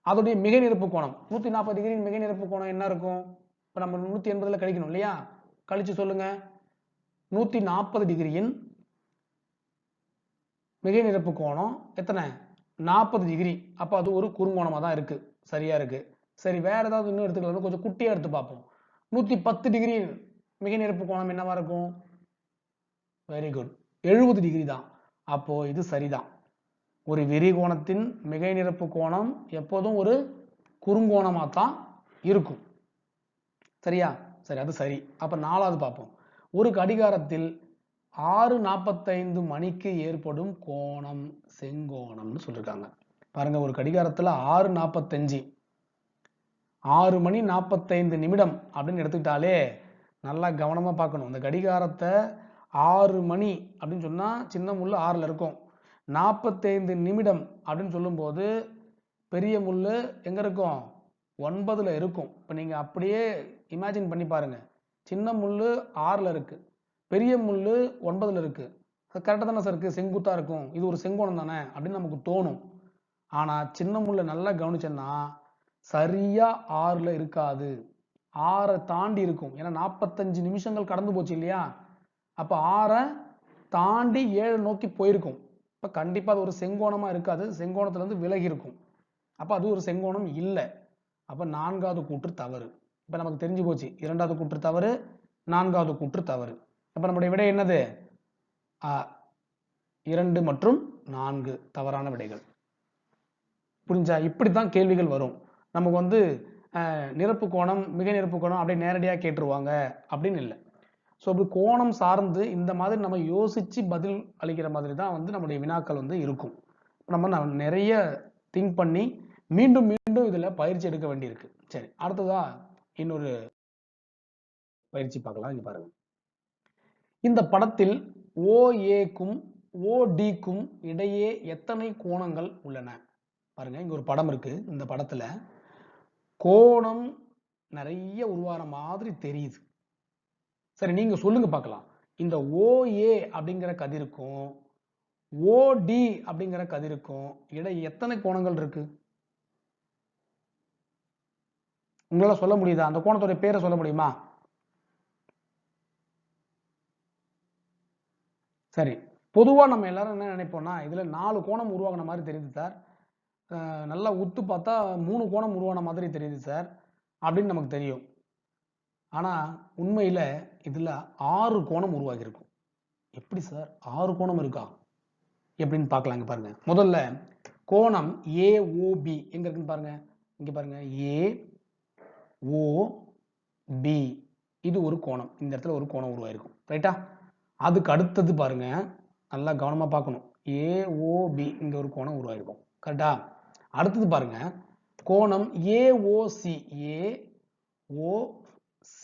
அதோடைய மிகை நிரப்பு கோணம் 140 டிகிரி மிகை நிரப்பு கோணம் என்ன இருக்கும்? இப்ப நம்ம 180ல கழிக்கணும் இல்லையா? கழிச்சு சொல்லுங்க. 140 டிகிரியின் மிகை நிரப்பு கோணம் எத்தனை? 40 டிகிரி. அப்ப அது ஒரு குறுங்கோணமா தான் இருக்கு. சரியா இருக்கு. சரி, வேற ஏதாவது இன்னும் எடுத்துக்கலாம். கொஞ்சம் குட்டியா எடுத்து பார்ப்போம். 110 டிகிரி மிகை நிரப்பு கோணம் என்னவா இருக்கும்? வெரி குட், 70 டிகிரி தான். அப்போ இது சரிதான். ஒரு விரிகோணத்தின் மிகை நிரப்பு கோணம் எப்போதும் ஒரு குறுங்கோணமா தான் இருக்கும். சரியா? சரி, அது சரி. அப்ப 4வது பார்ப்போம். ஒரு கடிகாரத்தில் 6:45 மணிக்கு ஏற்படும் கோணம் செங்கோணம்னு சொல்லிருக்காங்க. பாருங்க, ஒரு கடிகாரத்துல 6:45, 6 மணி 45 நிமிடம் அப்படின்னு எடுத்துக்கிட்டாலே நல்லா கவனமா பார்க்கணும். இந்த கடிகாரத்தை 6 மணி அப்படின்னு சொன்னா சின்ன முள்ளு 6ல இருக்கும். 45 நிமிடம் அப்படின்னு சொல்லும்போது பெரிய முள்ளு எங்க இருக்கும்? 9ல இருக்கும். இப்ப நீங்க அப்படியே இமேஜின் பண்ணி பாருங்க. சின்ன முள்ளு 6ல இருக்கு, பெரிய முள்ளு 9ல இருக்கு. அது கரெக்டா தானே சார் இருக்கு? செங்குத்தா இருக்கும். இது ஒரு செங்கோணம் தானே அப்படின்னு நமக்கு தோணும். ஆனா சின்ன முள்ள நல்லா கவனிச்சேன்னா சரியா 6ல இருக்காது, 6 தாண்டி இருக்கும். ஏன்னா 45 நிமிஷங்கள் கடந்து போச்சு இல்லையா? அப்ப 6 தாண்டி 7 நோக்கி போயிருக்கும். இப்போ கண்டிப்பாக அது ஒரு செங்கோணமாக இருக்காது, செங்கோணத்துலேருந்து விலகி இருக்கும். அப்போ அது ஒரு செங்கோணம் இல்லை. அப்போ நான்காவது கூற்று தவறு. இப்போ நமக்கு தெரிஞ்சு போச்சு, இரண்டாவது கூற்று தவறு, நான்காவது கூற்று தவறு. அப்போ நம்முடைய விடை என்னது? 2 மற்றும் 4 தவறான விடைகள். புரிஞ்சா? இப்படித்தான் கேள்விகள் வரும். நமக்கு வந்து நிரப்பு கோணம், மிக நிரப்பு கோணம் அப்படியே நேரடியாக கேட்டுருவாங்க அப்படின்னு இல்லை. ஸோ இப்படி கோணம் சார்ந்து இந்த மாதிரி நம்ம யோசிச்சு பதில் அளிக்கிற மாதிரி தான் வந்து நம்முடைய வினாக்கள் வந்து இருக்கும். நம்ம நிறைய திங்க் பண்ணி மீண்டும் மீண்டும் இதுல பயிற்சி எடுக்க வேண்டியிருக்கு. சரி, அடுத்ததா இன்னொரு பயிற்சி பார்க்கலாம். இங்க பாருங்க, இந்த படத்தில் OAக்கும் ODக்கும் இடையே எத்தனை கோணங்கள் உள்ளன? பாருங்க, இங்க ஒரு படம் இருக்கு. இந்த படத்துல கோணம் நிறைய உருவான மாதிரி தெரியுது. சரி, நீங்க சொல்லுங்க பார்க்கலாம், இந்த OA அப்படிங்கிற கதிருக்கும் OD அப்படிங்கிற கதிருக்கும் இடையே எத்தனை கோணங்கள் இருக்கு? உங்களால சொல்ல முடியுதா? அந்த கோணத்தோட பேரை சொல்ல முடியுமா? சரி, பொதுவா நம்ம எல்லாரும் என்ன நினைப்போம்னா, இதுல 4 கோணம் உருவாகின மாதிரி தெரியுது சார், நல்லா உத்து பார்த்தா 3 கோணம் உருவான மாதிரி தெரியுது சார் அப்படின்னு நமக்கு தெரியும். ஆனா உண்மையில இதுல 6 கோணம் உருவாகி இருக்கும். எப்படி சார் 6 கோணம் இருக்கா எப்படின்னு பார்க்கலாங்க. பாருங்க, முதல்ல கோணம் AOB எங்க இருக்குன்னு பாருங்க. இங்க பாருங்க, AOB இது ஒரு கோணம். இந்த இடத்துல ஒரு கோணம் உருவாயிருக்கும். ரைட்டா? அதுக்கு அடுத்தது பாருங்க, நல்லா கவனமா பார்க்கணும். AOB இங்க ஒரு கோணம் உருவாயிருக்கும். கரெக்டா? அடுத்தது பாருங்க, கோணம் AOC. AOC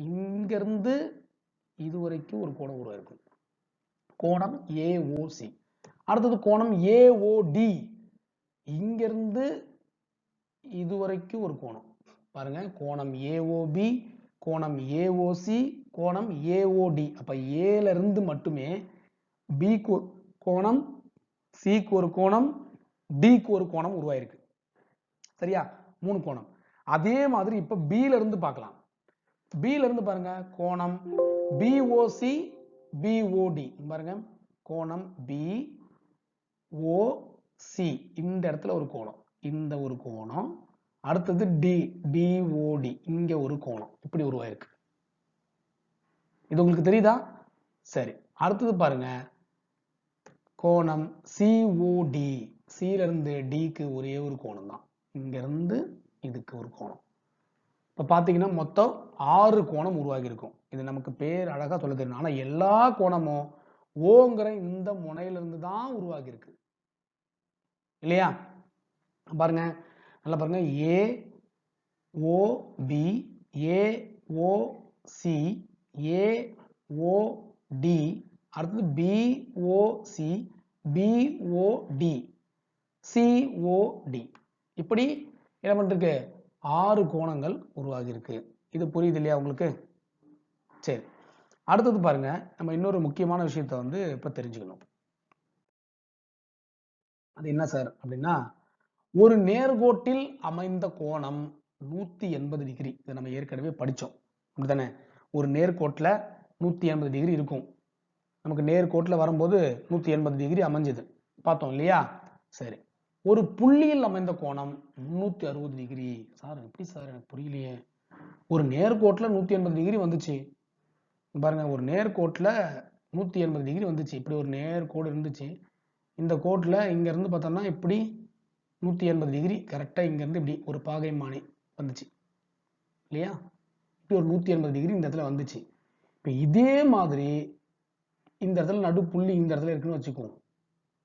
இங்க இருந்து இது வரைக்கும் ஒரு கோணம் உருவாயிருக்கும். கோணம் AOC. அடுத்தது கோணம் AOD இங்க இருந்து இது வரைக்கும் ஒரு கோணம். பாருங்க, கோணம் AOB, கோணம் AOC, கோணம் AOD. அப்ப ஏல இருந்து மட்டுமே பிக்கு கோணம், சிக்கு ஒரு கோணம், டிக்கு ஒரு கோணம் உருவாயிருக்கு. சரியா? 3 கோணம். அதே மாதிரி இப்ப பில இருந்து பார்க்கலாம். பில இருந்து பாருங்க, கோணம் BOC, BOD. பாருங்க, கோணம் BOC இந்த இடத்துல ஒரு கோணம், இந்த ஒரு கோணம். அடுத்தது DOD இங்க ஒரு கோணம். இப்படி உருவாயிருக்கு. இது உங்களுக்கு தெரியுதா? சரி, அடுத்தது பாருங்க, கோணம் COD. சில இருந்து டிக்கு ஒரே ஒரு கோணம் தான். இங்க இருந்து இதுக்கு ஒரு கோணம். இப்ப பாத்தீங்கன்னா மொத்தம் 6 கோணம் உருவாகி இருக்கும். இது நமக்கு பேர் அழகா சொல்ல தெரியும். ஆனா எல்லா கோணமும் ஓங்கிற இந்த முனையில இருந்து தான் உருவாகி இருக்கு. இல்லையா? பாருங்க, நல்லா பாருங்க, AOB, AOC, AOD, அடுத்தது BOC, BOD, COD. இப்படி என்ன பண்ணிருக்கு? 6 கோணங்கள் உருவாகி இருக்கு. இது புரியுது இல்லையா உங்களுக்கு? சரி, அடுத்தது பாருங்க, நம்ம இன்னொரு முக்கியமான விஷயத்தை வந்து இப்ப தெரிஞ்சுக்கணும். அது என்ன சார் அப்படின்னா, ஒரு நேர்கோட்டில் அமைந்த கோணம் 180 டிகிரி. இதை நம்ம ஏற்கனவே படிச்சோம், அப்படித்தானே? ஒரு நேர்கோட்டில் 180 டிகிரி இருக்கும். நமக்கு நேர்கோட்டில் வரும்போது 180 டிகிரி அமைஞ்சது பார்த்தோம் இல்லையா? சரி, ஒரு புள்ளியில் அமைந்த கோணம் 360 டிகிரி. சார் எப்படி சார், எனக்கு புரியலையே. ஒரு நேர்கோட்டில் 180 டிகிரி வந்துச்சு பாருங்க, ஒரு நேர்கோட்டில் 180 டிகிரி வந்துச்சு. இப்படி ஒரு நேர்கோடு இருந்துச்சு. இந்த கோட்டில் இங்க இருந்து பார்த்தோம்னா இப்படி 180 டிகிரி கரெக்டா இங்க இருந்து இப்படி ஒரு பாகைமானி வந்துச்சு இல்லையா? இப்படி ஒரு 180 டிகிரி இந்த இடத்துல வந்துச்சு. இப்ப இதே மாதிரி இந்த இடத்துல நடு புள்ளி இந்த இடத்துல இருக்குன்னு வச்சுக்குவோம்.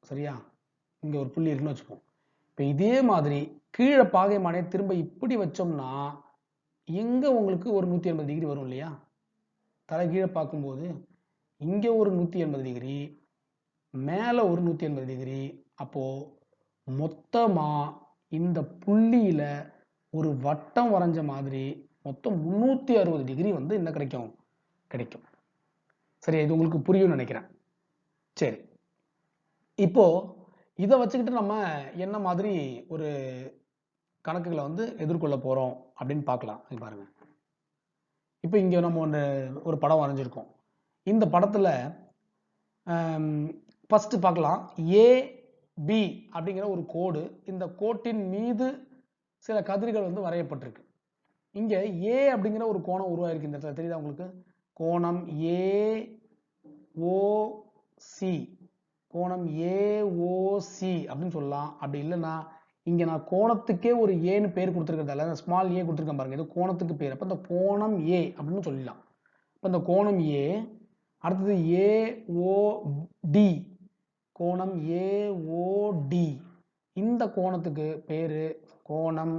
சரியா? இங்க ஒரு புள்ளி இருக்குன்னு வச்சுக்குவோம். இப்ப இதே மாதிரி கீழே பாகைமானியை திரும்ப இப்படி வச்சோம்னா எங்க உங்களுக்கு ஒரு 180 டிகிரி வரும் இல்லையா? தலை கீழே பார்க்கும்போது இங்க ஒரு 180 டிகிரி, மேல ஒரு 180 டிகிரி. அப்போ மொத்தமா இந்த புள்ளியில ஒரு வட்டம் வரைஞ்ச மாதிரி மொத்தம் 360 டிகிரி வந்து என்ன கிடைக்கும்? கிடைக்கும். சரி, இது உங்களுக்கு புரியும் நினைக்கிறேன். சரி, இப்போ இதை வச்சுக்கிட்டு நம்ம என்ன மாதிரி ஒரு கணக்குகளை வந்து எதிர்கொள்ள போறோம் அப்படின்னு பார்க்கலாம். பாருங்க, இப்போ இங்க நம்ம ஒரு படம் வரைஞ்சிருக்கோம். இந்த படத்துல ஃபர்ஸ்ட் பார்க்கலாம். AB அப்படிங்கிற ஒரு கோடு, இந்த கோட்டின் மீது சில கதிர்கள் வந்து வரையப்பட்டிருக்கு. இங்க A அப்படிங்கிற ஒரு கோணம் உருவாயிருக்கு. இந்த இடத்துல தெரியுதா உங்களுக்கு? கோணம் AOC, கோணம் AOC அப்படின்னு சொல்லலாம். அப்படி இல்லைன்னா இங்க நான் கோணத்துக்கே ஒரு ஏன்னு பேர் கொடுத்துருக்கிறதால ஸ்மால் ஏ கொடுத்துருக்கேன் பாருங்க, இது கோணத்துக்கு பேர். அப்ப இந்த கோணம் A அப்படின்னு சொல்லிடலாம். இப்ப இந்த கோணம் A, அடுத்தது AOD, கோணம் AOD, இந்த கோணத்துக்கு பேரு கோணம்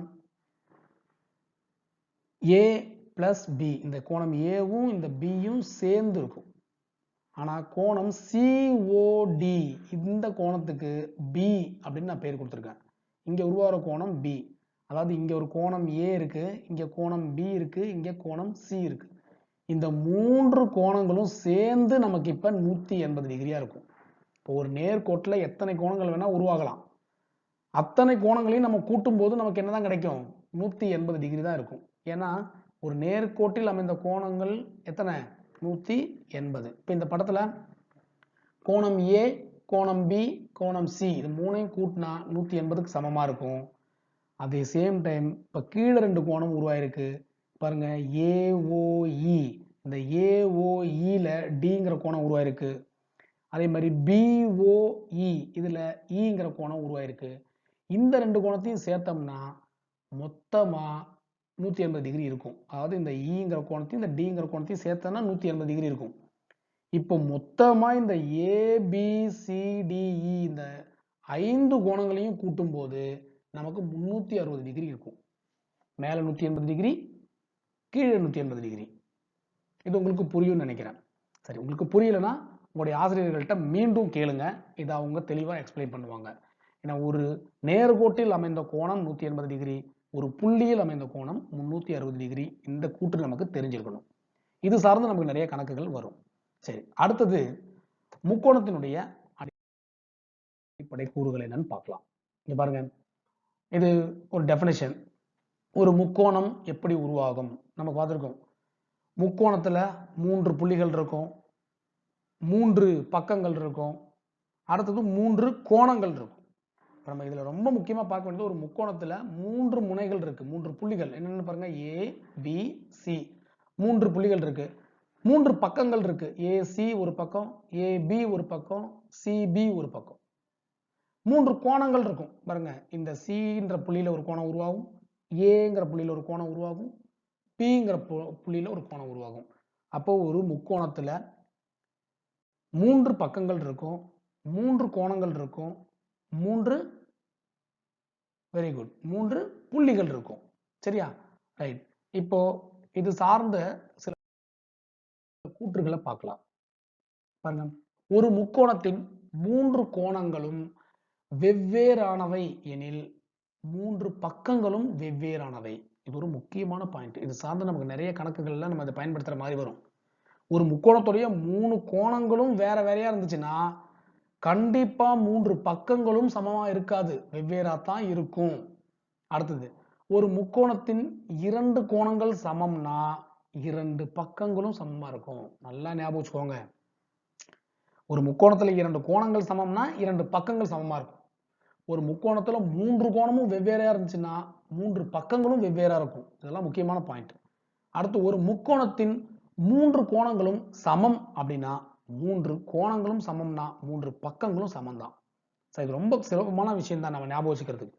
A பிளஸ் B. இந்த கோணம் ஏவும் இந்த பியும் சேர்ந்து இருக்கும். ஆனா கோணம் COD, இந்த கோணத்துக்கு B அப்படின்னு நான் பேர் கொடுத்துருக்கேன். இங்க உருவாகிற கோணம் B. அதாவது இங்க ஒரு கோணம் A இருக்கு, இங்க கோணம் B இருக்கு, இங்க கோணம் C இருக்கு. இந்த மூன்று கோணங்களும் சேர்ந்து நமக்கு இப்ப 180 டிகிரியா இருக்கும். இப்போ ஒரு நேர்கோட்டுல எத்தனை கோணங்கள் வேணா உருவாகலாம். அத்தனை கோணங்களையும் நம்ம கூட்டும் போது நமக்கு என்னதான் கிடைக்கும்? 180 டிகிரி தான் இருக்கும். ஏன்னா ஒரு நேர்கோட்டில் அமைந்த கோணங்கள் எத்தனை? 180. இப்ப இந்த படத்துல கோணம் A, கோணம் B, கோணம் C, இது மூணையும் கூட்டினா 180க்கு சமமா இருக்கும். அதே சேம் டைம் இப்ப கீழே ரெண்டு கோணம் உருவாயிருக்கு பாருங்க, AOE. இந்த AOEல Dங்கிற கோணம் உருவாயிருக்கு. அதே மாதிரி BOE, இதுல Eங்கிற கோணம் உருவாயிருக்கு. இந்த ரெண்டு கோணத்தையும் சேர்த்தோம்னா மொத்தமா 180 டிகிரி இருக்கும். அதாவது இந்த Eங்கிற கோணத்தையும் இந்த Dங்கிற கோணத்தையும் சேர்த்தோம்னா 180 டிகிரி இருக்கும். இப்போ மொத்தமா இந்த ABCDE இந்த 5 கோணங்களையும் கூட்டும் போது நமக்கு 360 டிகிரி இருக்கும். மேல 180 டிகிரி, கீழே 180 டிகிரி. இது உங்களுக்கு புரியும்னு நினைக்கிறேன். சரி, உங்களுக்கு புரியலன்னா உங்களுடைய ஆசிரியர்கள்ட்ட மீண்டும் கேளுங்க, இதை அவங்க தெளிவா எக்ஸ்பிளைன் பண்ணுவாங்க. ஏன்னா ஒரு நேர்கோட்டில் அமைந்த கோணம் 180 டிகிரி, ஒரு புள்ளியில் அமைந்த கோணம் 360 டிகிரி. இந்த கூற்று நமக்கு தெரிஞ்சிருக்கணும். இது சார்ந்து நமக்கு நிறைய கணக்குகள் வரும். சரி, அடுத்தது முக்கோணத்தினுடைய அடிப்படை கூறுகள் என்னன்னு பார்க்கலாம். இங்க பாருங்க, இது ஒரு டெஃபினிஷன். ஒரு முக்கோணம் எப்படி உருவாகும் நம்ம பார்த்திருக்கோம். முக்கோணத்துல 3 புள்ளிகள் இருக்கும், 3 பக்கங்கள் இருக்கும், அடுத்தது 3 கோணங்கள் இருக்கும். நம்ம இதுல ரொம்ப முக்கியமா பார்க்க வேண்டியது, ஒரு முக்கோணத்துல 3 முனைகள் இருக்கு, 3 புள்ளிகள் என்னன்னு பாருங்க, ABC, 3 புள்ளிகள் இருக்கு, 3 பக்கங்கள் இருக்கு, AC ஒரு பக்கம், AB ஒரு பக்கம், CB ஒரு பக்கம். 3 கோணங்கள் இருக்கும் பாருங்க, இந்த Cன்ற புள்ளியில ஒரு கோணம் உருவாகும், Aங்கிற புள்ளியில ஒரு கோணம் உருவாகும், Pங்கிற புள்ளியில ஒரு கோணம் உருவாகும். அப்போ ஒரு முக்கோணத்துல 3 பக்கங்கள் இருக்கும், 3 கோணங்கள் இருக்கும், 3 வெரி குட் 3 புள்ளிகள் இருக்கும். சரியா? ரைட். இப்போ இது சார்ந்த சில கூற்றுகளை பார்க்கலாம். பாருங்க, ஒரு முக்கோணத்தின் 3 கோணங்களும் வெவ்வேறானவை எனில் 3 பக்கங்களும் வெவ்வேறானவை. இது ஒரு முக்கியமான பாயிண்ட். இது சார்ந்து நமக்கு நிறைய கணக்குகள்ல நம்ம அதை பயன்படுத்துற மாதிரி வரும். ஒரு முக்கோணத்துடைய 3 கோணங்களும் வேற வேறையா இருந்துச்சுன்னா கண்டிப்பா 3 பக்கங்களும் சமமா இருக்காது, வெவ்வேறா தான் இருக்கும். அடுத்தது, ஒரு முக்கோணத்தின் 2 கோணங்கள் சமம்னா 2 பக்கங்களும் சமமா இருக்கும். நல்லா ஞாபகம் வச்சுக்கோங்க. ஒரு முக்கோணத்துல 2 கோணங்கள் சமம்னா 2 பக்கங்கள் சமமா இருக்கும். ஒரு முக்கோணத்துல 3 கோணமும் வெவ்வேறையா இருந்துச்சுன்னா 3 பக்கங்களும் வெவ்வேறா இருக்கும். இதெல்லாம் முக்கியமான பாயிண்ட். அடுத்து, ஒரு முக்கோணத்தின் 3 கோணங்களும் சமம் அப்படின்னா 3 கோணங்களும் சமம்னா 3 பக்கங்களும் சமம் தான். இது ரொம்ப சுலபமான விஷயம் தான் நம்ம ஞாபகம் வச்சுக்கிறதுக்கு.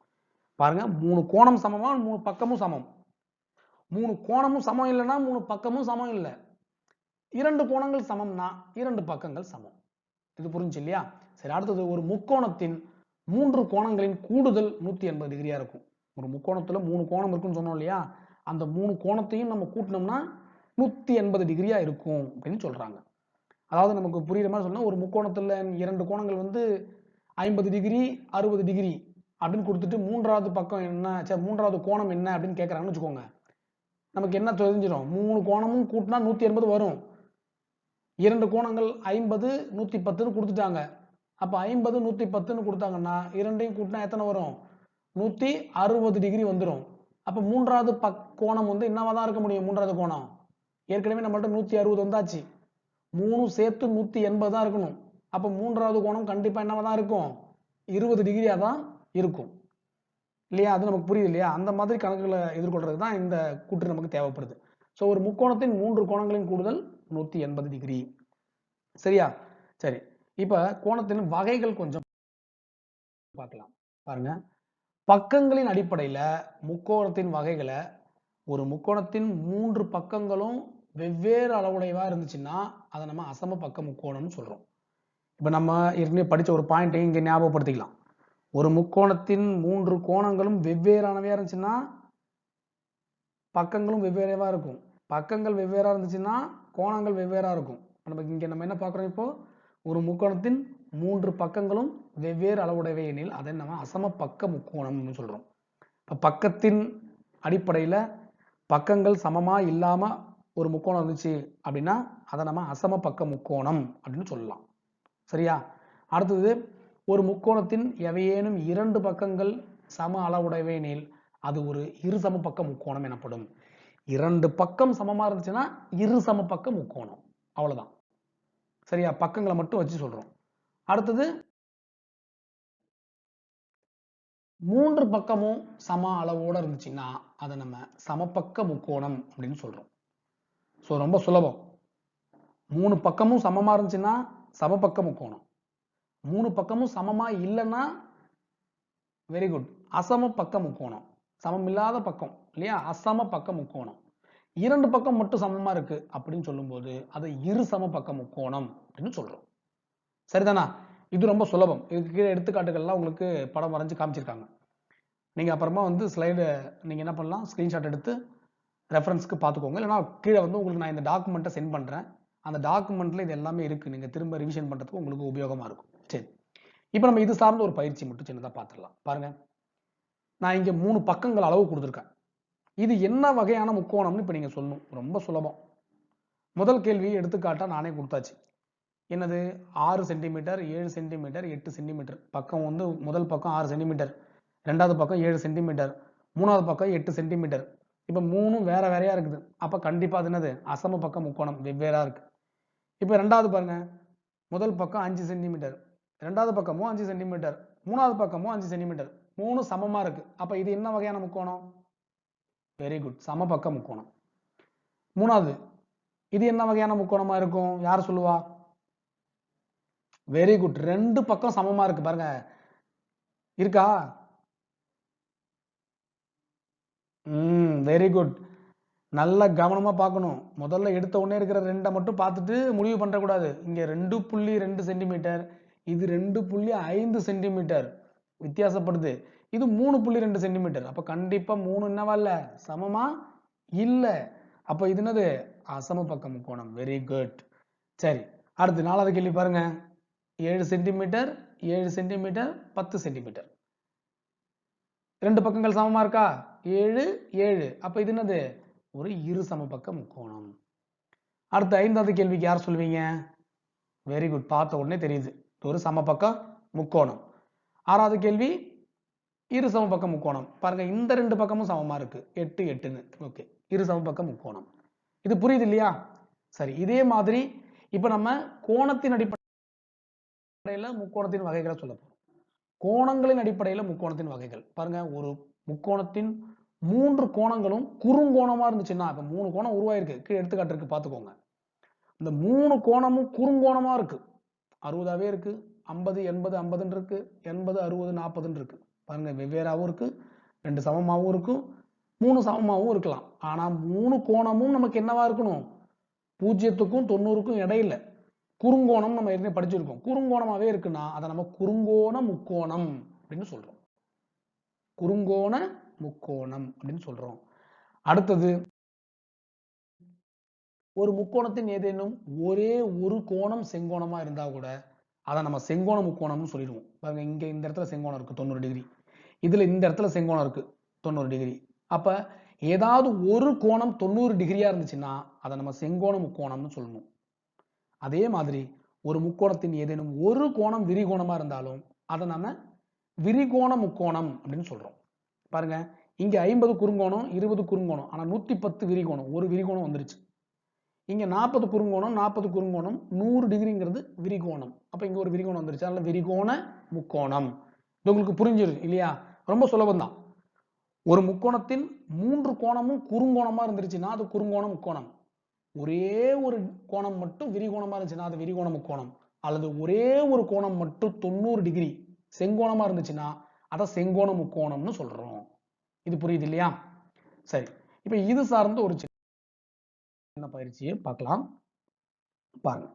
பாருங்க, 3 கோணம் சமமா 3 பக்கமும் சமம். 3 கோணமும் சமம் இல்லைன்னா 3 பக்கமும் சமம் இல்லை. 2 கோணங்கள் சமம்னா 2 பக்கங்கள் சமம். இது புரிஞ்சு இல்லையா? சரி, அடுத்தது, ஒரு முக்கோணத்தின் 3 கோணங்களின் கூடுதல் 180 டிகிரியா இருக்கும். ஒரு முக்கோணத்துல 3 கோணம் இருக்குன்னு சொன்னோம் இல்லையா, அந்த 3 கோணத்தையும் நம்ம கூட்டினோம்னா 180 டிகிரியா இருக்கும் அப்படின்னு சொல்றாங்க. அதாவது நமக்கு புரியுற மாதிரி சொன்னா, ஒரு முக்கோணத்துல 2 கோணங்கள் வந்து 50 டிகிரி 60 டிகிரி அப்படின்னு கொடுத்துட்டு மூன்றாவது பக்கம் என்ன, மூன்றாவது கோணம் என்ன அப்படின்னு கேட்கறாங்கன்னு வச்சுக்கோங்க. நமக்கு என்ன தெரிஞ்சிடும்? 3 கோணமும் கூட்டினா 180 வரும். 2 கோணங்கள் 50 110 கொடுத்துட்டாங்க. அப்ப 50 110 கொடுத்தாங்கன்னா இரண்டையும் கூட்டினா எத்தனை வரும்? 160 டிகிரி வந்துடும். அப்ப மூன்றாவது கோணம் வந்து என்னவா தான் இருக்க முடியும்? மூன்றாவது கோணம் ஏற்கனவே நம்மள்ட்ட 160 வந்தாச்சு, 3 சேர்த்து 180 தான் இருக்கணும். அப்போ மூன்றாவது கோணம் கண்டிப்பா என்னவா தான் இருக்கும், 20 டிகிரியா தான் இருக்கும் இல்லையா? அது நமக்கு புரியுது இல்லையா? அந்த மாதிரி கணக்குகளை எதிர்கொள்றதுக்கு தான் இந்த கூற்று நமக்கு தேவைப்படுது. ஸோ ஒரு முக்கோணத்தின் 3 கோணங்களின் கூடுதல் 180 டிகிரி. சரியா? சரி. இப்ப கோணத்தின் வகைகள் கொஞ்சம் பார்க்கலாம். பாருங்க. பக்கங்களின் அடிப்படையில முக்கோணத்தின் வகைகளை, ஒரு முக்கோணத்தின் 3 பக்கங்களும் வெவ்வேறு அளவுடையவா இருந்துச்சுன்னா அதை நம்ம அசம பக்க முக்கோணம்னு சொல்றோம். இப்ப நம்ம ஏற்கனவே படிச்ச ஒரு பாயிண்ட்டை இங்க ஞாபகப்படுத்திக்கலாம். ஒரு முக்கோணத்தின் 3 கோணங்களும் வெவ்வேறானவையா இருந்துச்சுன்னா பக்கங்களும் வெவ்வேறவா இருக்கும். பக்கங்கள் வெவ்வேறா இருந்துச்சுன்னா கோணங்கள் வெவ்வேறா இருக்கும். நமக்கு இங்க நம்ம என்ன பார்க்குறோம் இப்போ, ஒரு முக்கோணத்தின் 3 பக்கங்களும் வெவ்வேறு அளவுடையவை எனில் அதை நம்ம அசம பக்க முக்கோணம்னு சொல்றோம். இப்போ பக்கத்தின் அடிப்படையில் பக்கங்கள் சமமா இல்லாம ஒரு முக்கோணம் இருந்துச்சு அப்படின்னா அதை நம்ம அசம பக்க முக்கோணம் அப்படின்னு சொல்லலாம். சரியா? அடுத்தது, ஒரு முக்கோணத்தின் எவையேனும் 2 பக்கங்கள் சம அளவுடையவை எனில் அது ஒரு இரு சம பக்க முக்கோணம் எனப்படும். 2 பக்கம் சமமா இருந்துச்சுன்னா இரு சம பக்க முக்கோணம். அவ்வளவுதான். சரியா? பக்கங்களை மட்டும் வச்சு சொல்றோம். அடுத்தது, 3 பக்கமும் சம அளவோட இருந்துச்சுன்னா அதை நம்ம சமபக்க முக்கோணம் அப்படின்னு சொல்றோம். ஸோ ரொம்ப சுலபம். 3 பக்கமும் சமமா இருந்துச்சுன்னா சமபக்க முக்கோணம். 3 பக்கமும் சமமா இல்லைன்னா வெரி குட் அசம பக்க முக்கோணம். சமம் இல்லாத பக்கம் இல்லையா, அசம பக்க முக்கோணம். 2 பக்கம் மட்டும் சமமா இருக்கு அப்படின்னு சொல்லும்போது அது இரு சம பக்க முக்கோணம் அப்படின்னு சொல்றோம். சரிதானா? இது ரொம்ப சுலபம். இதுக்கு கீழே எடுத்துக்காட்டுகள்லாம் உங்களுக்கு படம் வரைஞ்சு காமிச்சிருக்காங்க. நீங்க அப்புறமா வந்து ஸ்லைடு நீங்க என்ன பண்ணலாம், ஸ்கிரீன்ஷாட் எடுத்து ரெஃபரன்ஸ்க்கு பார்த்துக்கோங்க. இல்லைனா கீழே வந்து உங்களுக்கு நான் இந்த டாக்குமெண்ட்டை சென்ட் பண்றேன். அந்த டாக்குமெண்ட்ல இது எல்லாமே இருக்கு. நீங்க திரும்ப ரிவிஷன் பண்றதுக்கு உங்களுக்கு உபயோகமா இருக்கும். சரி, இப்போ நம்ம இது சார்ந்த ஒரு பயிற்சி மட்டும் சின்னதா பார்த்துடலாம். பாருங்க, நான் இங்க 3 பக்கங்கள் அளவு கொடுத்துருக்கேன். இது என்ன வகையான முக்கோணம்னு இப்போ நீங்க சொல்லணும். ரொம்ப சுலபம். முதல் கேள்வி எடுத்துக்காட்டா நானே கொடுத்தாச்சு. என்னது, 6 சென்டிமீட்டர், 7 சென்டிமீட்டர், 8 சென்டிமீட்டர். பக்கம் வந்து முதல் பக்கம் 6 சென்டிமீட்டர், ரெண்டாவது பக்கம் 7 சென்டிமீட்டர், மூணாவது பக்கம் 8 சென்டிமீட்டர். இப்போ 3 வேற வேறையா இருக்குது. அப்ப கண்டிப்பா அது என்னது, அசம பக்க முக்கோணம், வெவ்வேறா இருக்கு. இப்போ ரெண்டாவது பாருங்க, முதல் பக்கம் 5 சென்டிமீட்டர், ரெண்டாவது பக்கமும் 5 சென்டிமீட்டர், மூணாவது பக்கமும் 5 சென்டிமீட்டர். 3 சமமா இருக்கு. அப்ப இது என்ன வகையான முக்கோணம்? வெரி குட், சமபக்க முக்கோணம். மூணாவது, இது என்ன வகையான முக்கோணமா இருக்கும், யார் சொல்லுவா? வெரி குட், 2 பக்கம் சமமா இருக்கு. பாருங்க, இருக்கா? Very good. நல்ல கவனமா பார்க்கணும். முதல்ல எடுத்த உடனே இருக்கிற 2 மட்டும் பார்த்துட்டு முடிவு பண்ணக்கூடாது. இங்க 2.2 சென்டிமீட்டர், இது 2.5 சென்டிமீட்டர் வித்தியாசப்படுது. இது 3.2 சென்டிமீட்டர். அப்ப கண்டிப்பா 3 என்னவா இல்ல, சமமா இல்ல. அப்ப இது என்னது, அசம பக்க முக்கோணம். Very good. சரி, அடுத்து 4வது கேள்வி பாருங்க. 7 சென்டிமீட்டர், 7 சென்டிமீட்டர், 10 சென்டிமீட்டர். 2 பக்கங்கள் சமமா இருக்கா? 7 7. அப்ப இது என்னது, ஒரு இரு சமபக்க முக்கோணம். அடுத்து 5வது கேள்விக்கு யார் சொல்வீங்க? வெரி குட், பார்த்த உடனே தெரியுது, ஒரு சமபக்க முக்கோணம். 6வது கேள்வி, இரு சமபக்க முக்கோணம். பாருங்க, இந்த 2 பக்கமும் சமமா இருக்கு, 8 8ன்னு. ஓகே, இரு சமபக்க முக்கோணம். இது புரியுது இல்லையா? சரி, இதே மாதிரி இப்ப நம்ம கோணத்தின் அடிப்படையில முக்கோணத்தின் வகைகளை சொல்ல போறோம். கோணங்களின் அடிப்படையில் முக்கோணத்தின் வகைகள். பாருங்க, ஒரு முக்கோணத்தின் 3 கோணங்களும் குறுங்கோணமா இருந்துச்சுன்னா, இப்ப 3 கோணம் உருவாயிருக்கு, கீழே எடுத்துக்காட்டு இருக்கு பார்த்துக்கோங்க. இந்த 3 கோணமும் குறுங்கோணமா இருக்கு, 60ஆவே இருக்கு, 50 80 50 இருக்கு, 80 60 40 இருக்கு. பாருங்க, வெவ்வேறாவும் இருக்கு, 2 சமமாவும் இருக்கும், 3 சமமாவும் இருக்கலாம். ஆனா 3 கோணமும் நமக்கு என்னவா இருக்கணும், 0க்கும் 90க்கும் இடையில குறுங்கோணம். நம்ம ஏற்கனவே படிச்சிருக்கோம். குறுங்கோணமாவே இருக்குன்னா அதை நம்ம குறுங்கோண முக்கோணம் அப்படின்னு சொல்றோம். குறுங்கோண முக்கோணம் அப்படின்னு சொல்றோம். அடுத்தது, ஒரு முக்கோணத்தின் ஏதேனும் ஒரே ஒரு கோணம் செங்கோணமா இருந்தா கூட அதை நம்ம செங்கோண முக்கோணம்னு சொல்லிடுவோம். பாருங்க, இங்க இந்த இடத்துல செங்கோணம் இருக்கு 90 டிகிரி, இதுல இந்த இடத்துல செங்கோணம் இருக்கு 90 டிகிரி. அப்ப ஏதாவது ஒரு கோணம் 90 டிகிரியா இருந்துச்சுன்னா அதை நம்ம செங்கோண முக்கோணம்னு சொல்லணும். அதே மாதிரி ஒரு முக்கோணத்தின் ஏதேனும் ஒரு கோணம் விரிகோணமா இருந்தாலும் அதை நம்ம விரிகோண முக்கோணம் அப்படின்னு சொல்றோம். பாருங்க, இங்க 50 குறுங்கோணம், 20 குறுங்கோணம், ஆனா 110 விரிகோணம், ஒரு விரிகோணம் வந்துருச்சு. இங்க 40 குறுங்கோணம் 40 குறுங்கோணம் 100 டிகிரிங்கிறது விரிகோணம். அப்ப இங்க ஒரு விரிகோணம் வந்துருச்சு. அதனால விரிகோண முக்கோணம். இது உங்களுக்கு புரிஞ்சிருக்கு இல்லையா? ரொம்ப சுலபம் தான். ஒரு முக்கோணத்தின் 3 கோணமும் குறுங்கோணமா இருந்துருச்சுன்னா அது குறுங்கோண முக்கோணம். ஒரே ஒரு கோணம் மட்டும் விரிகோணமா இருந்துச்சுன்னா அது விரிகோண முக்கோணம். அல்லது ஒரே ஒரு கோணம் மட்டும் 90 டிகிரி செங்கோணமா இருந்துச்சுன்னா அதை செங்கோண முக்கோணம்னு சொல்றோம். இது புரியுது இல்லையா? சரி, இப்ப இது சார்ந்த ஒரு சின்ன பயிற்சியை பார்க்கலாம். பாருங்க,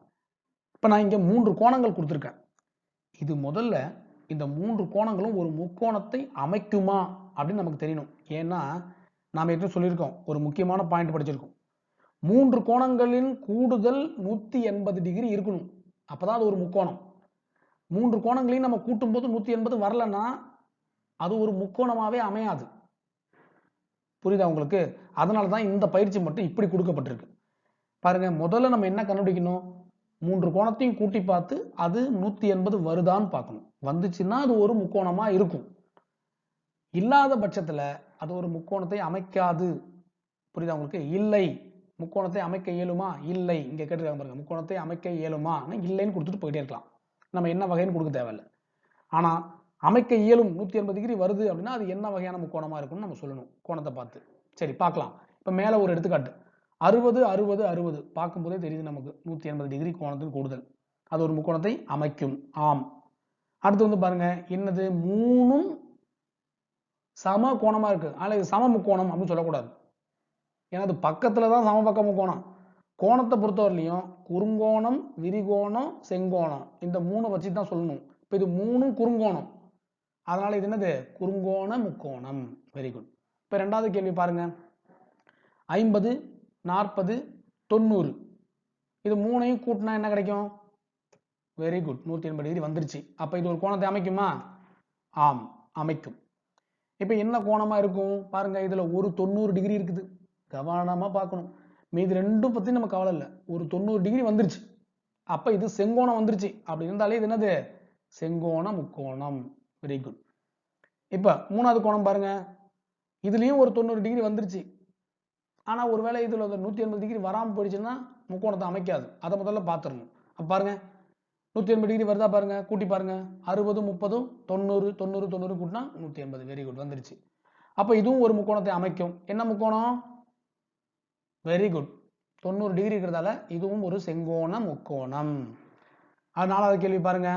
இப்ப நான் இங்க 3 கோணங்கள் கொடுத்திருக்கேன். இது முதல்ல இந்த 3 கோணங்களும் ஒரு முக்கோணத்தை அமைக்குமா அப்படின்னு நமக்கு தெரியணும். ஏன்னா நாம ஏற்கனவே சொல்லியிருக்கோம், ஒரு முக்கியமான பாயிண்ட் படிச்சிருக்கோம். 3 கோணங்களின் கூடுதல் 180 டிகிரி இருக்கணும். அப்பதான் அது ஒரு முக்கோணம். 3 கோணங்களையும் நம்ம கூட்டும் போது 180 வரலன்னா அது ஒரு முக்கோணமாவே அமையாது. புரியுதா உங்களுக்கு? அதனாலதான் இந்த பயிற்சி மட்டும் இப்படி கொடுக்கப்பட்டிருக்கு. பாருங்க, முதல்ல நம்ம என்ன கண்டுபிடிக்கணும்? 3 கோணத்தையும் கூட்டி பார்த்து அது 180 வருதான்னு பார்க்கணும். வந்துச்சுன்னா அது ஒரு முக்கோணமா இருக்கும். இல்லாத பட்சத்துல அது ஒரு முக்கோணத்தை அமைக்காது. புரியுதா உங்களுக்கு? இல்லை, முக்கோணத்தை அமைக்க இயலுமா? இல்லை. இங்க கேட்டிருக்காங்க பாருங்க, முக்கோணத்தை அமைக்க இயலுமா? இல்லைன்னு கொடுத்துட்டு போயிட்டே இருக்கலாம். நம்ம என்ன வகைன்னு கொடுக்க தேவையில்லை. ஆனா அமைக்க இயலும் 180 டிகிரி வருது அப்படின்னா அது என்ன வகையான முக்கோணமா இருக்கும்னு நம்ம சொல்லணும் கோணத்தை பார்த்து. சரி, பார்க்கலாம். இப்ப மேல ஒரு எடுத்துக்காட்டு 60 60 60 பார்க்கும்போதே தெரியுது நமக்கு 180 டிகிரி கோணத்தின் கூடுதல். அது ஒரு முக்கோணத்தை அமைக்கும். ஆம். அடுத்து வந்து பாருங்க, என்னது? 3ம் சம கோணமா இருக்கு. ஆனா இது சம முக்கோணம் அப்படின்னு சொல்லக்கூடாது. ஏன்னா அது பக்கத்துலதான் சமபக்க முக்கோணம். கோணத்தை பொறுத்தவரையிலையும் குறுங்கோணம், விரிகோணம், செங்கோணம் இந்த 3 வச்சு தான் சொல்லணும். இப்ப இது 3ம் குறுங்கோணம், அதனால இது என்னது? குறுங்கோண முக்கோணம். Very good. இப்ப ரெண்டாவது கேள்வி பாருங்க, 50 40 90 இது 3ஐயும் கூட்டினா என்ன கிடைக்கும்? வெரி குட், 180 டிகிரி வந்துருச்சு. அப்ப இது ஒரு கோணத்தை அமைக்குமா? ஆம், அமைக்கும். இப்ப என்ன கோணமா இருக்கும் பாருங்க, இதுல ஒரு 90 டிகிரி இருக்குது, கவனமா பார்க்கணும். மீது ரெண்டும் பத்தி நம்ம கவலை இல்லை, ஒரு 90 டிகிரி வந்துருச்சு. அப்ப இது செங்கோணம் வந்துருச்சு. அப்படி இருந்தாலே இது என்னது? செங்கோண முக்கோணம். Very good. இப்ப மூணாவது கோணம் பாருங்க, இதுலயும் ஒரு 90 டிகிரி வந்துருச்சு. ஆனா ஒருவேளை இதுல 180 டிகிரி வராம போயிடுச்சுன்னா முக்கோணத்தை அமைக்காது. அதை முதல்ல பார்த்துடணும். அப்ப பாருங்க, 180 டிகிரி வருதா பாருங்க, கூட்டி பாருங்க. 60 30 90 90 90 கூட்டினா 180. வெரி குட், வந்துருச்சு. அப்ப இதுவும் ஒரு முக்கோணத்தை அமைக்கும். என்ன முக்கோணம்? வெரி குட், 90 டிகிரி இருக்கிறதால இதுவும் ஒரு செங்கோண முக்கோணம். அதனால கேள்வி பாருங்க,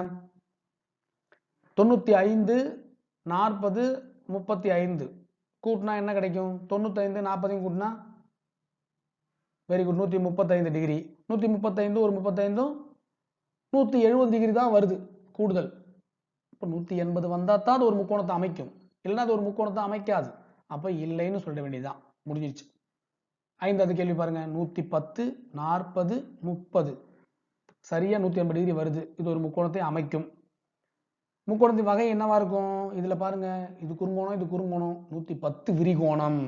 95 40 35 கூட்டினா என்ன கிடைக்கும்? 95 40 கூட்டினா வெரி குட் 135 டிகிரி. 135 ஒரு 35 170 டிகிரி தான் வருது கூடுதல். இப்போ 180 வந்தா தான் அது ஒரு முக்கோணத்தை அமைக்கும், இல்லைன்னா அது ஒரு முக்கோணத்தை அமைக்காது. அப்ப இல்லைன்னு சொல்ல வேண்டியதுதான், முடிஞ்சிருச்சு. ஐந்தாவது கேள்வி பாருங்க, 110 40 30 சரியா 180 டிகிரி வருது. இது ஒரு முக்கோணத்தை அமைக்கும். முக்கோணத்தின் வகை என்னவா இருக்கும்? இதுல பாருங்க, இது குறுங்கோணம் இது குறுங்கோணம், 110 விரிகோணம்.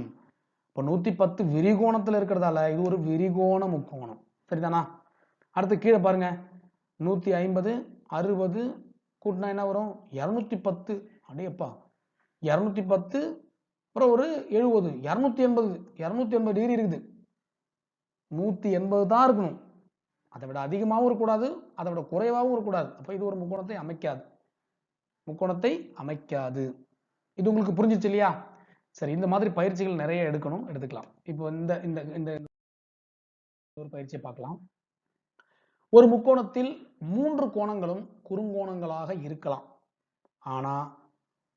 இப்போ 110 விரிகோணத்துல இருக்கிறதால இது ஒரு விரிகோண முக்கோணம். சரிதானா? அடுத்து கீழே பாருங்க, 150 60 கூட்டினா என்ன வரும்? 210. அடேப்பா, 210 அப்புறம் ஒரு 70 280 280 டிகிரி இருக்குது. 180 தான் இருக்கணும், அதை விட அதிகமாகவும் இருக்கக்கூடாது, அதை விட குறைவாகவும் இருக்கக்கூடாது. அப்ப இது ஒரு முக்கோணத்தை அமைக்காது. முக்கோணத்தை அமைக்காது. இது உங்களுக்கு புரிஞ்சிச்சு இல்லையா? சரி, இந்த மாதிரி பயிற்சிகள் நிறைய எடுக்கணும், எடுத்துக்கலாம். இப்போ இந்த இந்த இந்த ஒரு பயிற்சியை பார்க்கலாம். ஒரு முக்கோணத்தில் 3 கோணங்களும் குறுங்கோணங்களாக இருக்கலாம். ஆனா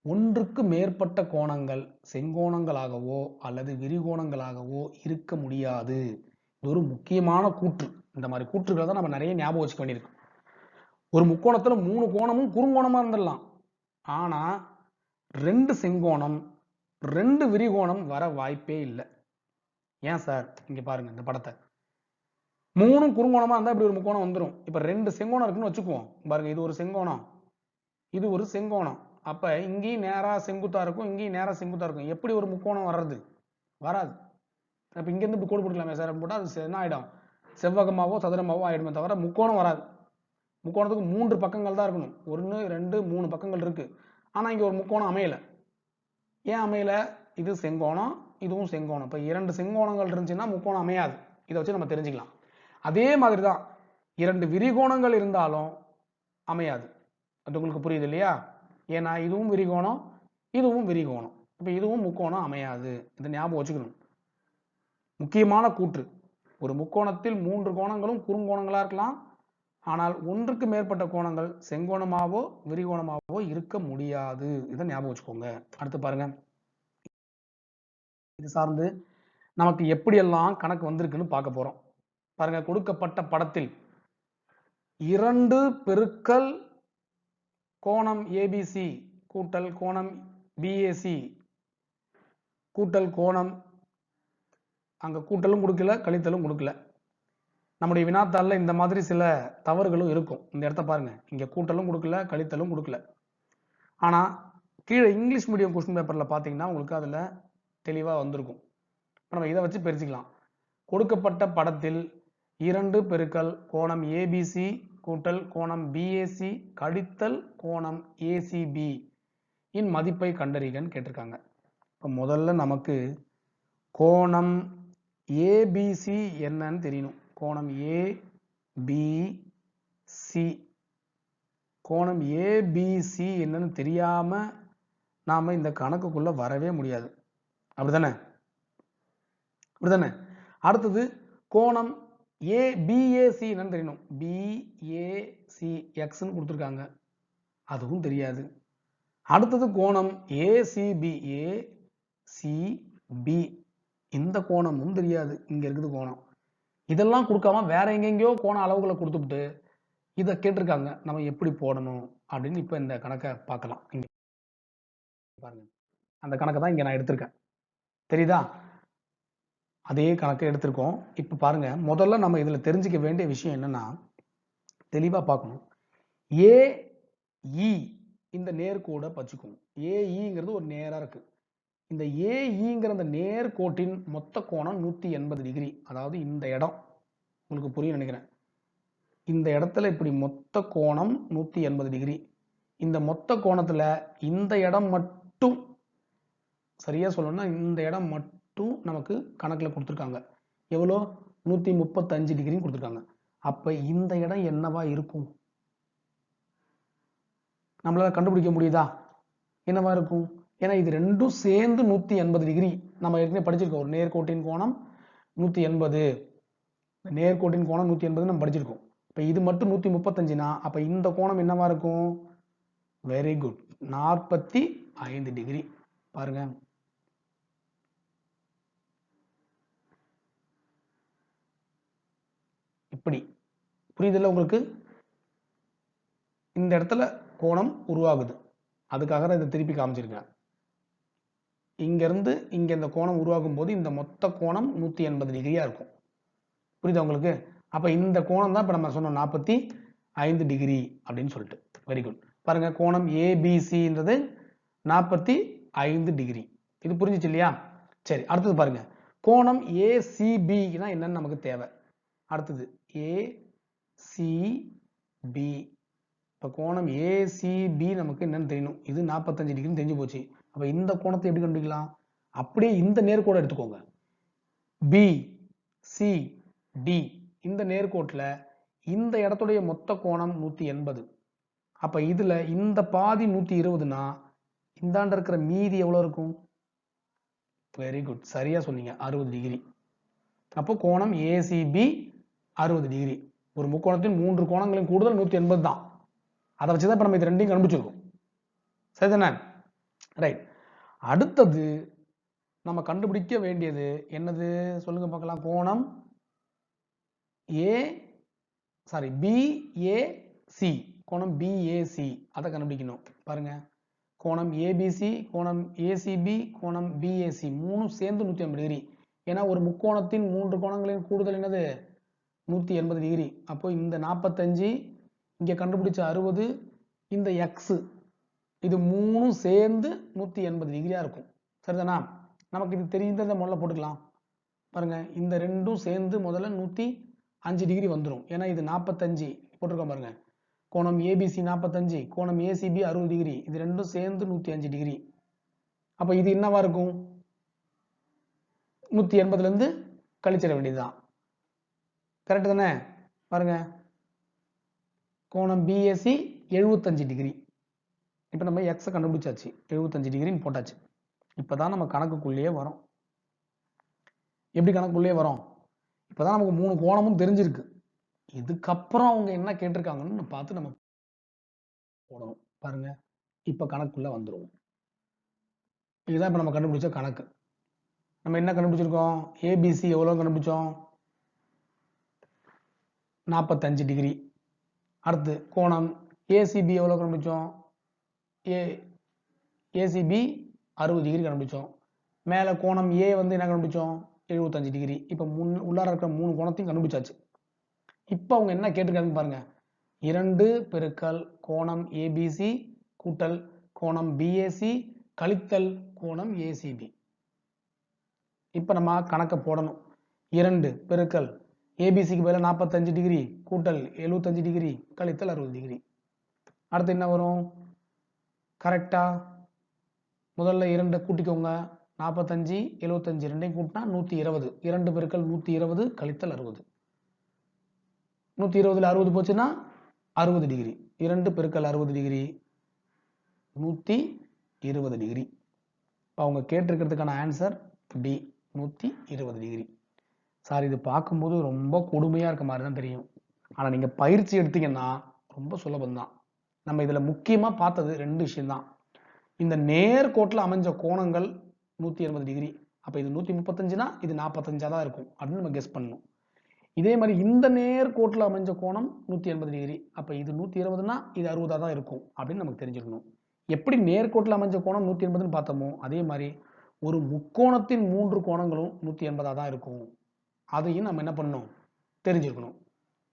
ஒன்றுக்கு மேற்பட்ட கோணங்கள் செங்கோணங்களாகவோ அல்லது விரிகோணங்களாகவோ இருக்க முடியாது. இது ஒரு முக்கியமான கூற்று. இந்த மாதிரி கூற்றுகளை தான் நம்ம நிறைய ஞாபகம் வச்சுக்க வேண்டியிருக்கு. ஒரு முக்கோணத்துல 3 கோணமும் குறுங்கோணமா இருந்துடலாம், ஆனா 2 செங்கோணம் 2 விரிகோணம் வர வாய்ப்பே இல்லை. ஏன் சார்? இங்க பாருங்க இந்த படத்தை, 3ம் குறுங்கோணமா இருந்தா இப்படி ஒரு முக்கோணம் வந்துடும். இப்ப 2 செங்கோணம் இருக்குன்னு வச்சுக்குவோம் பாருங்க, இது ஒரு செங்கோணம் இது ஒரு செங்கோணம். அப்ப இங்கேயும் நேரா செங்குத்தா இருக்கும், இங்கேயும் நேரா செங்குத்தா இருக்கும். எப்படி ஒரு முக்கோணம் வர்றது? வராது. அப்ப இங்க இருந்து இப்படி கோடு போட்டுக்கலாமே சார், போட்டா அது என்ன ஆயிடும்? செவ்வகமாவோ சதுரமாவோ ஆயிடுமே தவிர முக்கோணம் வராது. முக்கோணத்துக்கு 3 பக்கங்கள் தான் இருக்கணும். 1 2 3 பக்கங்கள் இருக்கு. ஆனா இங்க ஒரு முக்கோணம் அமையல. ஏன் அமையல? இது செங்கோணம் இதுவும் செங்கோணம். இப்ப 2 செங்கோணங்கள் இருந்துச்சுன்னா முக்கோணம் அமையாது. இதை வச்சு நம்ம தெரிஞ்சுக்கலாம். அதே மாதிரி தான் 2 விரிகோணங்கள் இருந்தாலும் அமையாது. அது உங்களுக்கு புரியுது இல்லையா? ஏன்னா இதுவும் விரிகோணம், இதுவும் விரிகோணம். இப்போ இதுவும் முக்கோணம் அமையாது. இதை ஞாபகம் வச்சுக்கணும். முக்கியமான கூற்று, ஒரு முக்கோணத்தில் 3 கோணங்களும் குறுங்கோணங்களா இருக்கலாம். ஆனால் ஒன்றுக்கு மேற்பட்ட கோணங்கள் செங்கோணமாவோ விரிகோணமாவோ இருக்க முடியாது. இதை ஞாபகம் வச்சுக்கோங்க. அடுத்து பாருங்க, இது சார்ந்து நமக்கு எப்படியெல்லாம் கணக்கு வந்திருக்குன்னு பார்க்க போறோம். பாருங்க, கொடுக்கப்பட்ட படத்தில் 2 பெருக்கல் கோணம் ஏபிசி கூட்டல் கோணம் பிஏசி கூட்டல் கோணம், அங்க கூட்டலும் கொடுக்கல கழித்தலும் கொடுக்கல. நம்முடைய வினாத்தாளில் இந்த மாதிரி சில தவறுகளும் இருக்கும். இந்த இடத்த பாருங்க, இங்க கூட்டலும் கொடுக்கல கழித்தலும் கொடுக்கல. ஆனா கீழே இங்கிலீஷ் மீடியம் கொஸ்டின் பேப்பர்ல பாத்தீங்கன்னா உங்களுக்கு அதுல தெளிவா வந்திருக்கும். நம்ம இதை வச்சு பிரிச்சுக்கலாம். கொடுக்கப்பட்ட படத்தில் 2 பெருக்கல் கோணம் ஏபிசி கூட்டல் கோணம் பிஏசி கழித்தல் கோணம் ஏசிபி இன் மதிப்பை கண்டறிகன்னு கேட்டிருக்காங்க. இப்போ முதல்ல நமக்கு கோணம் ஏபிசி என்னன்னு தெரியணும். கோணம் ஏபிசி, கோணம் ஏபிசி என்னன்னு தெரியாம நாம இந்த கணக்குக்குள்ள வரவே முடியாது. அப்படிதானே? அப்படிதானே? அடுத்தது கோணம் ஏபிஏசி என்னன்னு தெரியணும். பிஏசி எக்ஸ்ன்னு கொடுத்துருக்காங்க, அதுவும் தெரியாது. அடுத்தது கோணம் ஏசிபி, ஏசிபி இந்த கோணமும் தெரியாது. இங்க இருக்குது கோணம். இதெல்லாம் கொடுக்காம வேற எங்கெங்கயோ கோண அளவுகளை கொடுத்துட்டு இதை கேட்டிருக்காங்க. நம்ம எப்படி போடணும் அப்படின்னு இப்ப இந்த கணக்கை பார்க்கலாம். இங்க பாருங்க, அந்த கணக்கை தான் இங்க நான் எடுத்திருக்கேன். தெரியுதா? அதே கணக்கை எடுத்திருக்கோம். இப்ப பாருங்க, முதல்ல நம்ம இதுல தெரிஞ்சுக்க வேண்டிய விஷயம் என்னன்னா, தெளிவா பார்க்கணும். ஏஇ இந்த நேர்கோடை பச்சுக்கும். ஏஇங்கிறது ஒரு நேரா இருக்கு. இந்த ஏஇங்கிற அந்த நேர்கோட்டின் மொத்த கோணம் 180 டிகிரி. அதாவது இந்த இடம் உங்களுக்கு புரியும் நினைக்கிறேன். இந்த இடத்துல இப்படி மொத்த கோணம் 180 டிகிரி. இந்த மொத்த கோணத்துல இந்த இடம் மட்டும், சரியா சொல்லணும்னா இந்த இடம் மட்டும் நமக்கு கணக்குல கொடுத்துருக்காங்க. எவ்வளோ? 135 டிகிரி கொடுத்துருக்காங்க. அப்ப இந்த இடம் என்னவா இருக்கும்? நம்மளால கண்டுபிடிக்க முடியுதா என்னவா இருக்கும்? ஏன்னா இது ரெண்டும் சேர்ந்து 180 டிகிரி. நம்ம ஏற்கனவே படிச்சிருக்கோம். ஒரு நேர்கோட்டின் கோணம் 180, நேர்கோட்டின் கோணம் 180 நம்ம படிச்சிருக்கோம். இப்ப இது மட்டும் 135னா அப்ப இந்த கோணம் என்னவா இருக்கும்? Very good, 45 degree. பாருங்க, இப்படி புரியுதுல்ல உங்களுக்கு? இந்த இடத்துல கோணம் உருவாகுது, அதுக்காக தான் இதை திருப்பி காமிச்சிருக்கேன். இங்க இருந்து இங்க இந்த கோணம் உருவாகும் போது இந்த மொத்த கோணம் 180 டிகிரியா இருக்கும். புரியுதா உங்களுக்கு? அப்ப இந்த கோணம் தான் இப்ப நம்ம சொன்னோம் 45 டிகிரி அப்படின்னு சொல்லிட்டு. Very good. பாருங்க, கோணம் ஏபிசின்றது 45 டிகிரி. இது புரிஞ்சிச்சு இல்லையா? சரி, அடுத்தது பாருங்க, கோணம் ஏசிபி என்னன்னு நமக்கு தேவை. அடுத்தது ஏசிபி. இப்ப கோணம் ஏசிபி நமக்கு என்னன்னு தெரியணும். இது 45 டிகிரி தெரிஞ்சு போச்சு. அப்ப இந்த கோணத்தை எப்படி கண்டுபிடிக்கலாம்? அப்படியே இந்த நேர்கோடை எடுத்துக்கோங்க. பி சி டி இந்த நேர்கோட்டுல இந்த இடத்துடைய மொத்த கோணம் 180. அப்ப இதுல இந்த பாதி 120னா இந்தாண்ட இருக்கிற மீதி எவ்வளவு இருக்கும்? வெரி குட், சரியா சொன்னீங்க, 60 டிகிரி. அப்போ கோணம் ஏசிபி 60 டிகிரி. ஒரு முக்கோணத்தின் 3 கோணங்களின் கூடுதல் 180 தான். அதை வச்சுதான் இப்ப நம்ம இது ரெண்டையும் கண்டுபிடிச்சிருக்கோம். சரிதானே? ரைட். அடுத்தது நம்ம கண்டுபிடிக்க வேண்டியது என்னது சொல்லுங்க பார்க்கலாம். கோணம் பிஏசி, கோணம் பிஏசி அதை கண்டுபிடிக்கணும். பாருங்க, கோணம் ஏபிசி, கோணம் ஏசிபி, கோணம் பிஏசி மூணும் சேர்ந்து 180 டிகிரி. ஏன்னா ஒரு முக்கோணத்தின் 3 கோணங்களின் கூடுதல் என்னது? 180 டிகிரி. அப்போ இந்த 45 இங்க கண்டுபிடிச்ச 60 இந்த எக்ஸ் இது மூணும் சேர்ந்து 180 டிகிரியா இருக்கும். சரிதானா? நமக்கு இது தெரிந்ததை முதல்ல போட்டுக்கலாம். பாருங்க, இந்த ரெண்டும் சேர்ந்து முதல்ல 105 டிகிரி வந்துடும். ஏன்னா இது 45 போட்டிருக்கோம் பாருங்க. கோணம் ஏபிசி 45, கோணம் ஏசிபி 60 டிகிரி. இது ரெண்டும் சேர்ந்து 105 டிகிரி. அப்ப இது என்னவா இருக்கும்? 180ல இருந்து கழிச்சிட வேண்டியதுதான். கரெக்ட் தானே? பாருங்க, கோணம் பிஏசி 75 டிகிரி. இப்போ நம்ம எக்ஸை கண்டுபிடிச்சாச்சு, 75 டிகிரின்னு போட்டாச்சு. இப்போதான் நம்ம கணக்குக்குள்ளேயே வரோம். எப்படி கணக்குள்ளேயே வரோம்? இப்போதான் நமக்கு 3 கோணமும் தெரிஞ்சிருக்கு. இதுக்கப்புறம் அவங்க என்ன கேட்டிருக்காங்கன்னு பார்த்து நம்ம போடணும். பாருங்க, இப்போ கணக்குள்ள வந்துருவோம். இதுதான் இப்போ நம்ம கண்டுபிடிச்ச கணக்கு. நம்ம என்ன கண்டுபிடிச்சிருக்கோம்? ஏபிசி எவ்வளோ கண்டுபிடிச்சோம்? 45 டிகிரி. அடுத்து கோணம் ஏசிபி எவ்வளோ கண்டுபிடிச்சோம்? ஏசிபி 60 டிகிரி கண்டுபிடிச்சோம். மேலே கோணம் ஏ வந்து என்ன கண்டுபிடிச்சோம்? 75 டிகிரி. இப்போ உள்ளார இருக்கிற 3 கோணத்தையும் கண்டுபிடிச்சாச்சு. இப்போ அவங்க என்ன கேட்டிருக்காங்கன்னு பாருங்க, 2 பெருக்கல் கோணம் ஏபிசி கூட்டல் கோணம் பிஏசி கழித்தல் கோணம் ஏசிபி. இப்போ நம்ம கணக்கை போடணும். 2 பெருக்கல் ஏபிசிக்கு பதிலாக 45 டிகிரி கூட்டல் 75 டிகிரி கழித்தல் 60 டிகிரி. அடுத்து என்ன வரும்? கரெக்டா முதல்ல 2 கூட்டிக்கோங்க. 45 75 ரெண்டையும் கூட்டினா 120. 2 பெருக்கல் 120 கழித்தல் 60. 120ல் 60 போச்சுன்னா 60 டிகிரி. 2 பெருக்கல் 60 டிகிரி 120 டிகிரி. அவங்க கேட்டிருக்கிறதுக்கான ஆன்சர் டி, 120 டிகிரி. சார், இது பார்க்கும்போது ரொம்ப கொடுமையாக இருக்க மாதிரி தான் தெரியும். ஆனால் நீங்கள் பயிற்சி எடுத்தீங்கன்னா ரொம்ப சுலபம்தான். நம்ம இதில் முக்கியமாக பார்த்தது 2 விஷயம்தான். இந்த நேர்கோட்டில் அமைஞ்ச கோணங்கள் 180 டிகிரி. அப்போ இது 135னா இது 45 தான் இருக்கும் அப்படின்னு நம்ம கெஸ் பண்ணணும். இதே மாதிரி இந்த நேர்கோட்டில் அமைஞ்ச கோணம் 180 டிகிரி. அப்போ இது 120னா இது 60 தான் இருக்கும் அப்படின்னு நமக்கு தெரிஞ்சிருக்கணும். எப்படி நேர்கோட்டில் அமைஞ்ச கோணம் 180ன்னு பார்த்தோமோ அதே மாதிரி ஒரு முக்கோணத்தின் 3 கோணங்களும் 180 தான் இருக்கும். அதையும் நம்ம என்ன பண்ணணும்? தெரிஞ்சிருக்கணும்.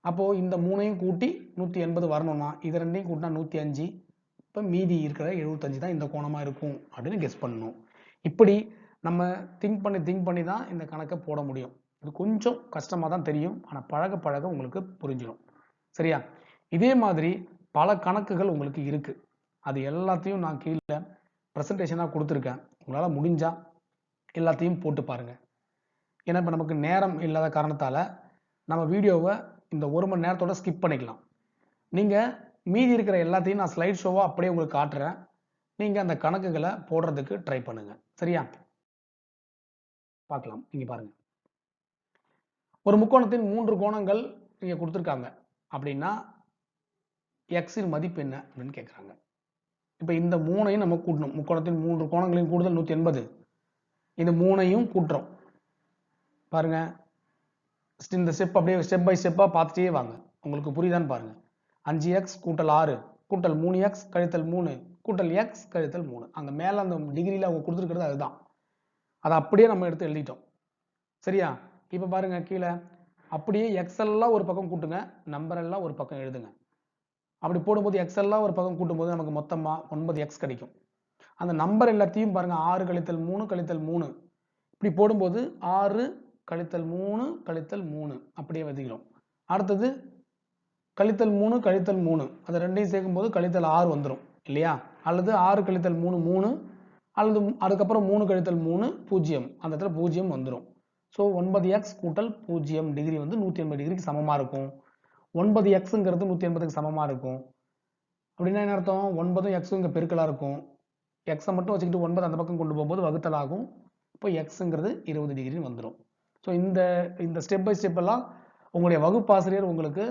அப்போ இந்த 3ஐயும் கூட்டி 180 வரணும்னா இது 2ஐயும் கூட்டினா 105. இப்போ மீதி இருக்கிற 75 தான் இந்த கோணமா இருக்கும் அப்படின்னு கெஸ் பண்ணணும். இப்படி நம்ம திங்க் பண்ணி தான் இந்த கணக்கை போட முடியும். இது கொஞ்சம் கஷ்டமாக தான் தெரியும், ஆனால் பழக பழக உங்களுக்கு புரிஞ்சிடும். சரியா? இதே மாதிரி பல கணக்குகள் உங்களுக்கு இருக்கு. அது எல்லாத்தையும் நான் கீழே ப்ரெசன்டேஷனாக கொடுத்துருக்கேன். உங்களால் முடிஞ்சா எல்லாத்தையும் போட்டு பாருங்க. ஏன்னா இப்போ நமக்கு நேரம் இல்லாத காரணத்தால் நம்ம வீடியோவை இந்த 1 மணி நேரத்தோட ஸ்கிப் பண்ணிக்கலாம். நீங்கள் மீதி இருக்கிற எல்லாத்தையும் நான் ஸ்லைட் ஷோவாக அப்படியே உங்களுக்கு காட்டுறேன். நீங்கள் அந்த கணக்குகளை போடுறதுக்கு ட்ரை பண்ணுங்க. சரியா? பார்க்கலாம். நீங்கள் பாருங்க, ஒரு முக்கோணத்தின் 3 கோணங்கள் நீங்கள் கொடுத்துருக்காங்க அப்படின்னா எக்ஸின் மதிப்பு என்ன அப்படின்னு கேட்குறாங்க. இப்போ இந்த 3ஐயும் நம்ம கூட்டணும். முக்கோணத்தின் 3 கோணங்களையும் கூடுதல் 180. இந்த 3ஐயும் கூட்டுறோம். பாருங்க, இந்த ஸ்டெப் அப்படியே ஸ்டெப் பை ஸ்டெப்பாக பார்த்துட்டே வாங்க. உங்களுக்கு புரியுதான்னு பாருங்க. 5x கூட்டல் 6 கூட்டல் 3x கழித்தல் 3 கூட்டல் x கழித்தல் 3. அங்கே மேலே அந்த டிகிரியில் அவங்க கொடுத்துருக்கிறது அதுதான். அதை அப்படியே நம்ம எடுத்து எழுதிட்டோம். சரியா? இப்போ பாருங்க, கீழே அப்படியே x எல்லாம் ஒரு பக்கம் கூட்டுங்க, நம்பர் எல்லாம் ஒரு பக்கம் எழுதுங்க. அப்படி போடும்போது x எல்லாம் ஒரு பக்கம் கூட்டும்போது நமக்கு மொத்தமாக 9x கிடைக்கும். அந்த நம்பர் எல்லாத்தையும் பாருங்க, 6 கழித்தல் 3 கழித்தல் 3 இப்படி போடும்போது 6 கழித்தல் 3 கழித்தல் 3 அப்படியே எழுதிக்கிறோம். அடுத்தது கழித்தல் 3 கழித்தல் 3 அது ரெண்டையும் சேர்க்கும்போது கழித்தல் 6 வந்துடும் இல்லையா? அல்லது 6 கழித்தல் 3 3, அல்லது அதுக்கப்புறம் 3 கழித்தல் 3 0, அந்த இடத்துல 0 வந்துடும். ஸோ 9x கூட்டல் 0 டிகிரி வந்து 180 டிகிரிக்கு சமமாக இருக்கும். 9xங்கிறது 180க்கு சமமாக இருக்கும். அப்படின்னா என்ன அர்த்தம்? 9ம் எக்ஸும் இங்கே பெருக்கலாக இருக்கும். எக்ஸை மட்டும் வச்சுக்கிட்டு 9 அந்த பக்கம் கொண்டு போகும்போது வகுத்தல் ஆகும். இப்போ எக்ஸுங்கிறது 20 டிகிரின்னு வந்துடும். ஸோ இந்த ஸ்டெப் பை ஸ்டெப் எல்லாம் உங்களுடைய வகுப்பாசிரியர் உங்களுக்கு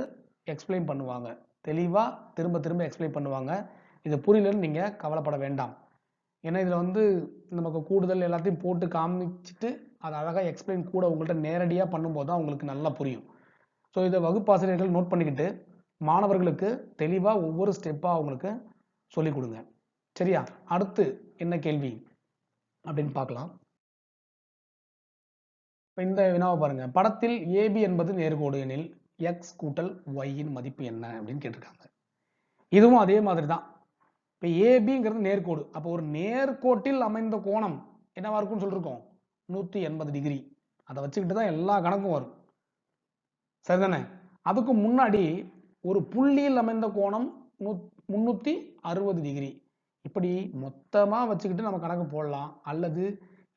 எக்ஸ்பிளைன் பண்ணுவாங்க. தெளிவாக திரும்ப திரும்ப எக்ஸ்பிளைன் பண்ணுவாங்க. இது புரியலன்னு நீங்கள் கவலைப்பட வேண்டாம். ஏன்னா இதில் வந்து நமக்கு கூடுதல் எல்லாத்தையும் போட்டு காமிச்சிட்டு அதை அழகாக எக்ஸ்பிளைன் கூட உங்கள்கிட்ட நேரடியாக பண்ணும்போது தான் உங்களுக்கு நல்லா புரியும். ஸோ இதை வகுப்பாசிரியர்கள் நோட் பண்ணிக்கிட்டு மாணவர்களுக்கு தெளிவாக ஒவ்வொரு ஸ்டெப்பாக அவங்களுக்கு சொல்லிக் கொடுங்க. சரியா? அடுத்து என்ன கேள்வி அப்படின்னு பார்க்கலாம். இப்போ இந்த வினாவை பாருங்க. படத்தில் ஏபி என்பது நேர்கோடு எனில் எக்ஸ் கூட்டல் ஒய்யின் மதிப்பு என்ன அப்படின்னு கேட்டிருக்காங்க. இதுவும் அதே மாதிரி தான். இப்போ ஏபிங்கிறது நேர்கோடு. அப்போ ஒரு நேர்கோட்டில் அமைந்த கோணம் என்னவா இருக்கும்னு சொல்லியிருக்கோம்? 180 டிகிரி. அதை வச்சுக்கிட்டு தான் எல்லா கணக்கும் வரும். சரிதானே? அதுக்கு முன்னாடி ஒரு புள்ளியில் அமைந்த கோணம் 360 டிகிரி. இப்படி மொத்தமாக வச்சுக்கிட்டு நம்ம கணக்கு போடலாம். அல்லது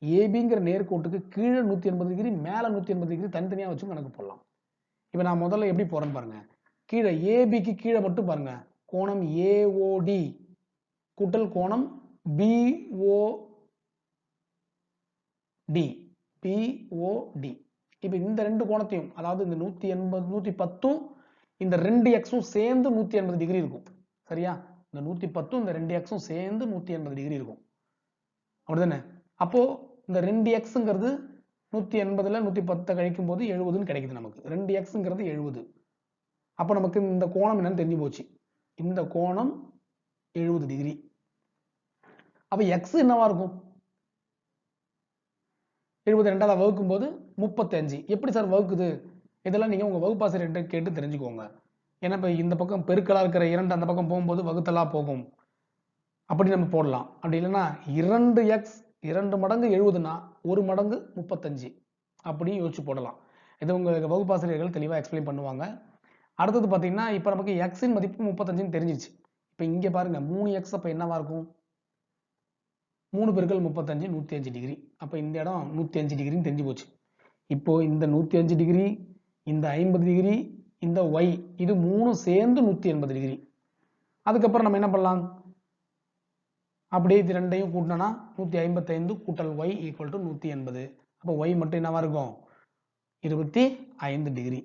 ஏபிங்கிற நேர்கோட்டுக்கு கீழே 180 டிகிரி, மேலே 180 டிகிரி தனித்தனியாக வச்சும் கணக்கு போடலாம். இப்போ நான் முதல்ல எப்படி போறேன்னு பாருங்க. கீழே ஏபிக்கு கீழே மட்டும் பாருங்க, கோணம் ஏஓடி கூட்டல் கோணம் பிஓடி பிஓடி. இப்போ இந்த ரெண்டு கோணத்தையும், அதாவது இந்த 180 110 இந்த 2x சேர்ந்து 180 டிகிரி இருக்கும். சரியா? இந்த 110 இந்த 2x சேர்ந்து 180 டிகிரி இருக்கும். அப்படிதானே? அப்போ இந்த 2xங்கிறது 180ல 110 கழிக்கும் போது 70ன்னு கிடைக்குது நமக்கு. 2xங்கிறது 70. அப்போ நமக்கு இந்த கோணம் என்னன்னு தெரிஞ்சு போச்சு. இந்த கோணம் 70 டிகிரி. அப்ப x என்னவா இருக்கும்? 72ஆல வகுக்கும் போது 35. எப்படி சார் வகுக்குது? இதெல்லாம் நீங்க உங்க வகுப்பாசிரியர்கிட்ட கேட்டு தெரிஞ்சுக்கோங்க. ஏன்னா இப்ப இந்த பக்கம் பெருக்கலா இருக்கிற 2 அந்த பக்கம் போகும்போது வகுத்தலா போகும். அப்படி நம்ம போடலாம். அப்படி இல்லைன்னா 2x 2 மடங்கு 70னா 1 மடங்கு 35 அப்படின்னு யோசிச்சு போடலாம். இது உங்க வகுப்பாசிரியர்கள் தெளிவா எக்ஸ்பிளைன் பண்ணுவாங்க. அடுத்தது பார்த்தீங்கன்னா இப்போ நமக்கு x இன் மதிப்பு 35ன்னு தெரிஞ்சிச்சு. இப்போ இங்க பாருங்க 3x அப்ப என்னவா இருக்கும்? 3 பெருக்கல் 35 105 டிகிரி. அப்ப இந்த இடம் 105 டிகிரின்னு தெரிஞ்சு போச்சு. இப்போ இந்த 105 டிகிரி, இந்த 50 டிகிரி, இந்த y இது மூணும் சேர்ந்து 180 டிகிரி. அதுக்கப்புறம் நம்ம என்ன பண்ணலாம்? அப்படியே இது ரெண்டையும் கூட்டினா 155 கூட்டல் y ஈக்குவல் டு 180. அப்போ y மட்டும் என்னவா இருக்கும்? 25 டிகிரி.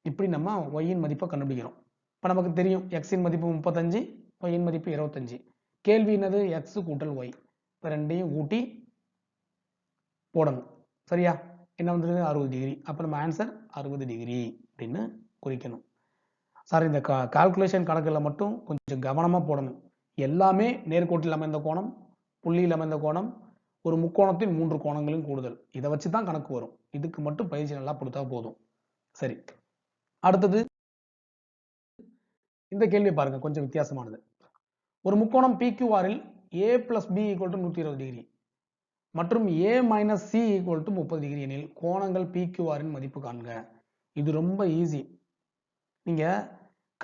இப்படி நம்ம y இன் மதிப்பை கண்டுபிடிக்கிறோம். இப்போ நமக்கு தெரியும் x இன் மதிப்பு 35, y இன் மதிப்பு 25. கேள்வி என்னது? x கூட்டல் y. இப்போ ரெண்டையும் கூட்டி போடணும். சரியா? என்ன வந்துருக்கு? 60 டிகிரி. அப்போ நம்ம ஆன்சர் 60 டிகிரி அப்படின்னு குறிக்கணும். சார் இந்த கால்குலேஷன் கணக்கில் மட்டும் கொஞ்சம் கவனமாக போடணும். எல்லாமே நேர்கோட்டில் அமைந்த கோணம், புள்ளியில் அமைந்த கோணம், ஒரு முக்கோணத்தின் 3 கோணங்களும் கூடுதல். இதை வச்சு தான் கணக்கு வரும். இதுக்கு மட்டும் பயிற்சி நல்லா கொடுத்தா போதும். சரி, அடுத்தது இந்த கேள்வி பாருங்க, கொஞ்சம் வித்தியாசமானது. ஒரு முக்கோணம் PQRல் A plus B equal to 120 degree மற்றும் A minus C equal to 30 degree எனில் கோணங்கள் PQRன் மதிப்பு காண்க. இது ரொம்ப ஈஸி. நீங்க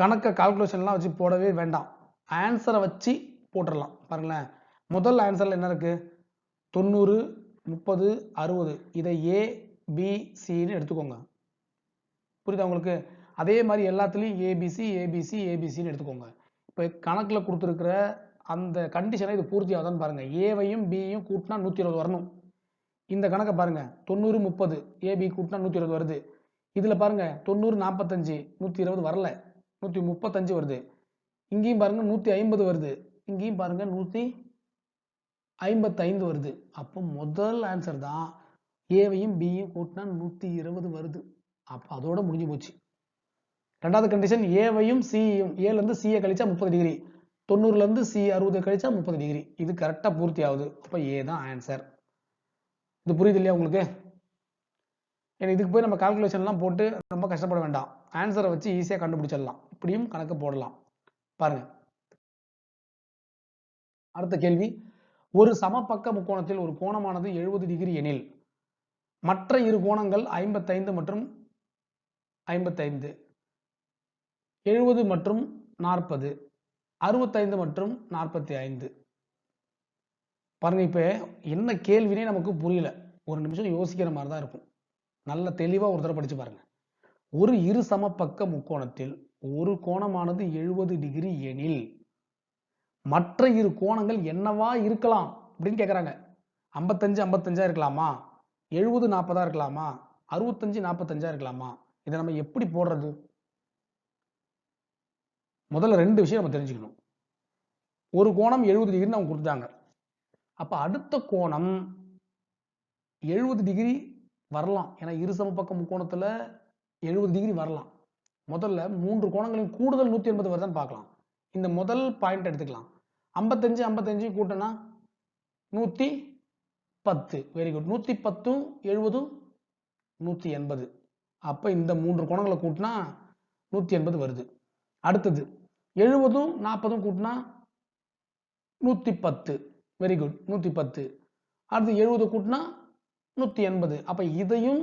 கணக்க கால்குலேஷன்லாம் வச்சு போடவே வேண்டாம். ஆன்சரை வச்சு போட்டுடலாம். பாருங்களேன், முதல் ஆன்சர்ல என்ன இருக்கு? 90 30 60. இதை A B Cன்னு எடுத்துக்கோங்க. புரியுதா உங்களுக்கு? அதே மாதிரி எல்லாத்துலயும் ABC ABC ABCன்னு எடுத்துக்கோங்க. இப்போ கணக்குல கொடுத்துருக்கிற அந்த கண்டிஷனை இது பூர்த்தி ஆகுதான்னு பாருங்க. ஏவையும் பியையும் கூட்டினா 120 வரணும். இந்த கணக்கை பாருங்க, 90 30 AB கூட்டினா 120 வருது. இதுல பாருங்க 90 45 120 வரல, 135 வருது. இங்கேயும் பாருங்க 150 வருது, இங்கேயும் பாருங்க 155 வருது. அப்போ முதல் ஆன்சர் தான் ஏவையும் பியையும் கூட்டினா 120 வருது. அப்போ அதோட முடிஞ்சு போச்சு. ரெண்டாவது கண்டிஷன் ஏவையும் சியையும், ஏல இருந்து சியை கழிச்சா 30 டிகிரி, 90ல இருந்து சி 60 கழிச்சா 30 டிகிரி. இது கரெக்டா பூர்த்தி ஆகுது. அப்ப ஏ தான் ஆன்சர். இது புரியுது இல்லையா உங்களுக்கு? ஏன்னா இதுக்கு போய் நம்ம கால்குலேஷன்லாம் போட்டு ரொம்ப கஷ்டப்பட வேண்டாம். ஆன்சரை வச்சு ஈஸியா கண்டுபிடிச்சிடலாம். இப்படியும் கணக்கு போடலாம். பாருங்க, அடுத்த கேள்வி. ஒரு சமபக்க முக்கோணத்தில் ஒரு கோணமானது 70 டிகிரி எனில் மற்ற இரு கோணங்கள் 55 மற்றும் 55, 70 மற்றும் 40, 65 மற்றும் 45. பாருங்க, இப்ப என்ன கேள்வினே நமக்கு புரியல. ஒரு நிமிஷம் யோசிக்கிற மாதிரி தான் இருக்கும். நல்ல தெளிவா ஒரு தடவை படிச்சு பாருங்க. ஒரு இரு சமபக்க முக்கோணத்தில் ஒரு கோணமானது 70 டிகிரி எனில் மற்ற இரு கோணங்கள் என்னவா இருக்கலாம் அப்படின்னு கேக்குறாங்க. 55 55 இருக்கலாமா, 70 40 இருக்கலாமா, 65 45 இருக்கலாமா? இதை நம்ம எப்படி போடுறது? முதல்ல ரெண்டு விஷயம் நம்ம தெரிஞ்சுக்கணும். ஒரு கோணம் 70 டிகிரி அவங்க கொடுத்தாங்க. அப்ப அடுத்த கோணம் 70 டிகிரி வரலாம். ஏன்னா இரு சமபக்க முக்கோணத்துல 70 டிகிரி வரலாம். முதல்ல மூன்று கோணங்களின் கூடுதல் 180 வருதான்னு பார்க்கலாம். இந்த முதல் பாயிண்ட் எடுத்துக்கலாம். 55 55 கூட்டினா 110. Very good. 110 70 180. அப்ப இந்த மூன்று கோணங்களை கூட்டினா 180 வருது. அடுத்தது 70 40 கூட்டினா 110. Very good, 110. அடுத்து 70 கூட்டினா 180. அப்ப இதையும்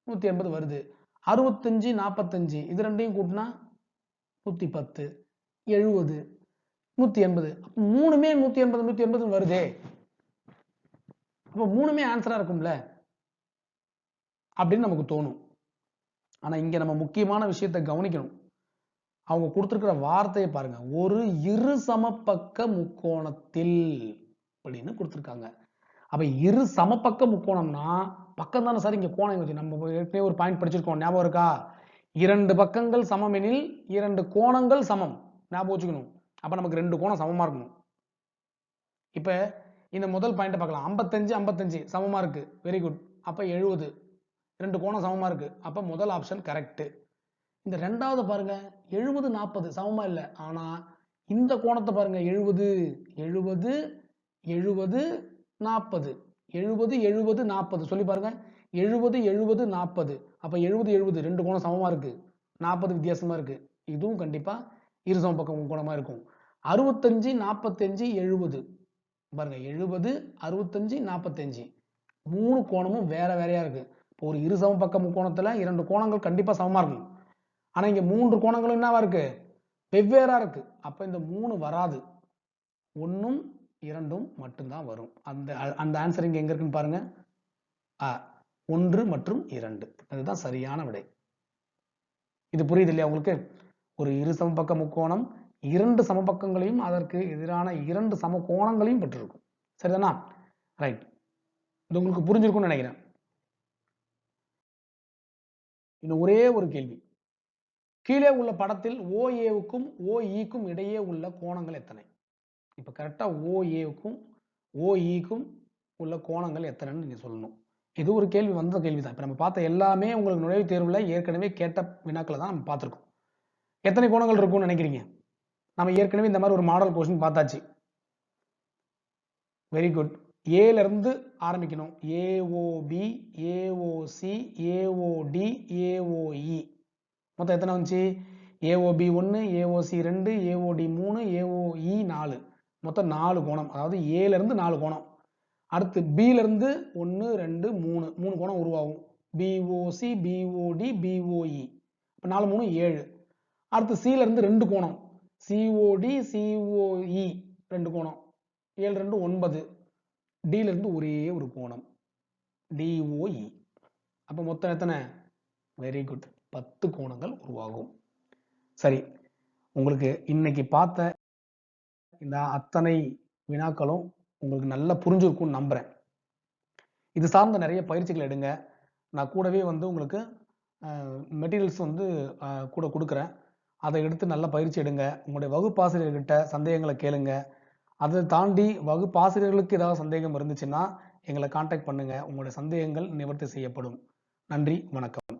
180 வருது. 65 45 இது ரெண்டையும் கூட்டினா 110 70 180. மூணுமே 180 180 வருதே. அப்ப மூணுமே ஆன்சரா இருக்கும்ல அப்படின்னு நமக்கு தோணும். ஆனா இங்க நம்ம முக்கியமான விஷயத்தை கவனிக்கணும். அவங்க கொடுத்திருக்கிற வார்த்தையை பாருங்க. ஒரு இரு சமபக்க முக்கோணத்தில் அப்படின்னு கொடுத்திருக்காங்க. அப்ப இரு சமபக்க முக்கோணம்னா பக்கம் தானே சார் இங்க கோணம் வருது. நம்ம ஏற்கனவே ஒரு பாயிண்ட் படிச்சிருக்கோம், ஞாபகம் இருக்கா? 2 பக்கங்கள் சமம் எனில் 2 கோணங்கள் சமம். ஞாபகம் வச்சுக்கணும். அப்ப நமக்கு 2 கோணம் சமமா இருக்கணும். இப்ப இந்த முதல் பாயிண்ட் பார்க்கலாம். 55 55 சமமா இருக்கு. Very good. அப்ப 70 2 கோணம் சமமா இருக்கு. அப்ப முதல் ஆப்ஷன் கரெக்ட். இந்த ரெண்டாவது பாருங்க 70 40 சமமா இல்ல. ஆனா இந்த கோணத்தை பாருங்க 70 70 70 40 70 70 40 சொல்லி பாருங்க 70 70 40. அப்ப 70 70 2 கோணம் சமமா இருக்கு, 40 வித்தியாசமா இருக்கு. இதுவும் கண்டிப்பா இரு சமபக்க கோணமா இருக்கும். 65 45 70 பாருங்க 70 65 45 மூணு கோணமும் வேற வேறையா இருக்கு. இப்போ ஒரு இரு சமபக்க முக்கோணத்துல 2 கோணங்கள் கண்டிப்பா சமமா இருக்கும். ஆனா இங்க 3 கோணங்களும் என்னவா இருக்கு? வெவ்வேறா இருக்கு. அப்ப இந்த 3 வராது. 1ம் 2ம் மட்டும்தான் வரும். அந்த ஆன்சர் இங்க எங்க இருக்குன்னு பாருங்க. 1 மற்றும் 2 அதுதான் சரியான விடை. இது புரியுது இல்லையா உங்களுக்கு? ஒரு இரு சமபக்க முக்கோணம் 2 சமபக்கங்களையும் அதற்கு எதிரான 2 சம கோணங்களையும் பெற்றிருக்கும். சரிதானா? ரைட். இது உங்களுக்கு புரிஞ்சிருக்கும்னு நினைக்கிறேன். இன்னும் ஒரே ஒரு கேள்வி. கீழே உள்ள படத்தில் OAவுக்கும் OEக்கும் இடையே உள்ள கோணங்கள் எத்தனை? இப்ப கரெக்டா OAவுக்கும் OEக்கும் உள்ள கோணங்கள் எத்தனைன்னு நீங்க சொல்லணும். இது ஒரு கேள்வி வந்த கேள்விதான். இப்ப நம்ம பார்த்த எல்லாமே உங்களுக்கு நுழைவுத் தேர்வுல ஏற்கனவே கேட்ட வினாக்களை தான் நம்ம பார்த்திருக்கோம். எத்தனை கோணங்கள் இருக்கும்னு நினைக்கிறீங்க? நம்ம ஏற்கனவே இந்த மாதிரி ஒரு மாடல் கொஸ்டின் பார்த்தாச்சு. Very good. ஏல இருந்து ஆரம்பிக்கணும். AOB AOC AOD AOE மொத்தம் எத்தனை வந்துச்சு? AOB 1 AOC 2 AOD 3 AOE 4 மொத்தம் 4 கோணம். அதாவது ஏல இருந்து 4 கோணம். அடுத்து Bல இருந்து 1 2 3 கோணம் உருவாகும். BOC BOD BOE. இப்போ 4 3 7. அடுத்து Cல இருந்து 2 கோணம். COD COE 2 கோணம். 7 2 9. Dல இருந்து ஒரே ஒரு கோணம். DOE. அப்ப மொத்தம் எத்தனை? Very good. 10 கோணங்கள் உருவாகும். சரி, உங்களுக்கு இன்னைக்கு பார்த்த இந்த அத்தனை வினாக்களும் உங்களுக்கு நல்லா புரிஞ்சிருக்கும்னு நம்புறேன். இது சார்ந்த நிறைய பயிற்சிகள் எடுங்க. நான் கூடவே உங்களுக்கு மெட்டீரியல்ஸ் கூட கொடுக்குறேன். அதை எடுத்து நல்ல பயிற்சி எடுங்க. உங்களுடைய வகுப்பாசிரியர்கிட்ட சந்தேகங்களை கேளுங்க. அதை தாண்டி வகுப்பாசிரியர்களுக்கு ஏதாவது சந்தேகம் இருந்துச்சுன்னா எங்களை கான்டாக்ட் பண்ணுங்க. உங்களுடைய சந்தேகங்கள் நிவர்த்தி செய்யப்படும். நன்றி, வணக்கம்.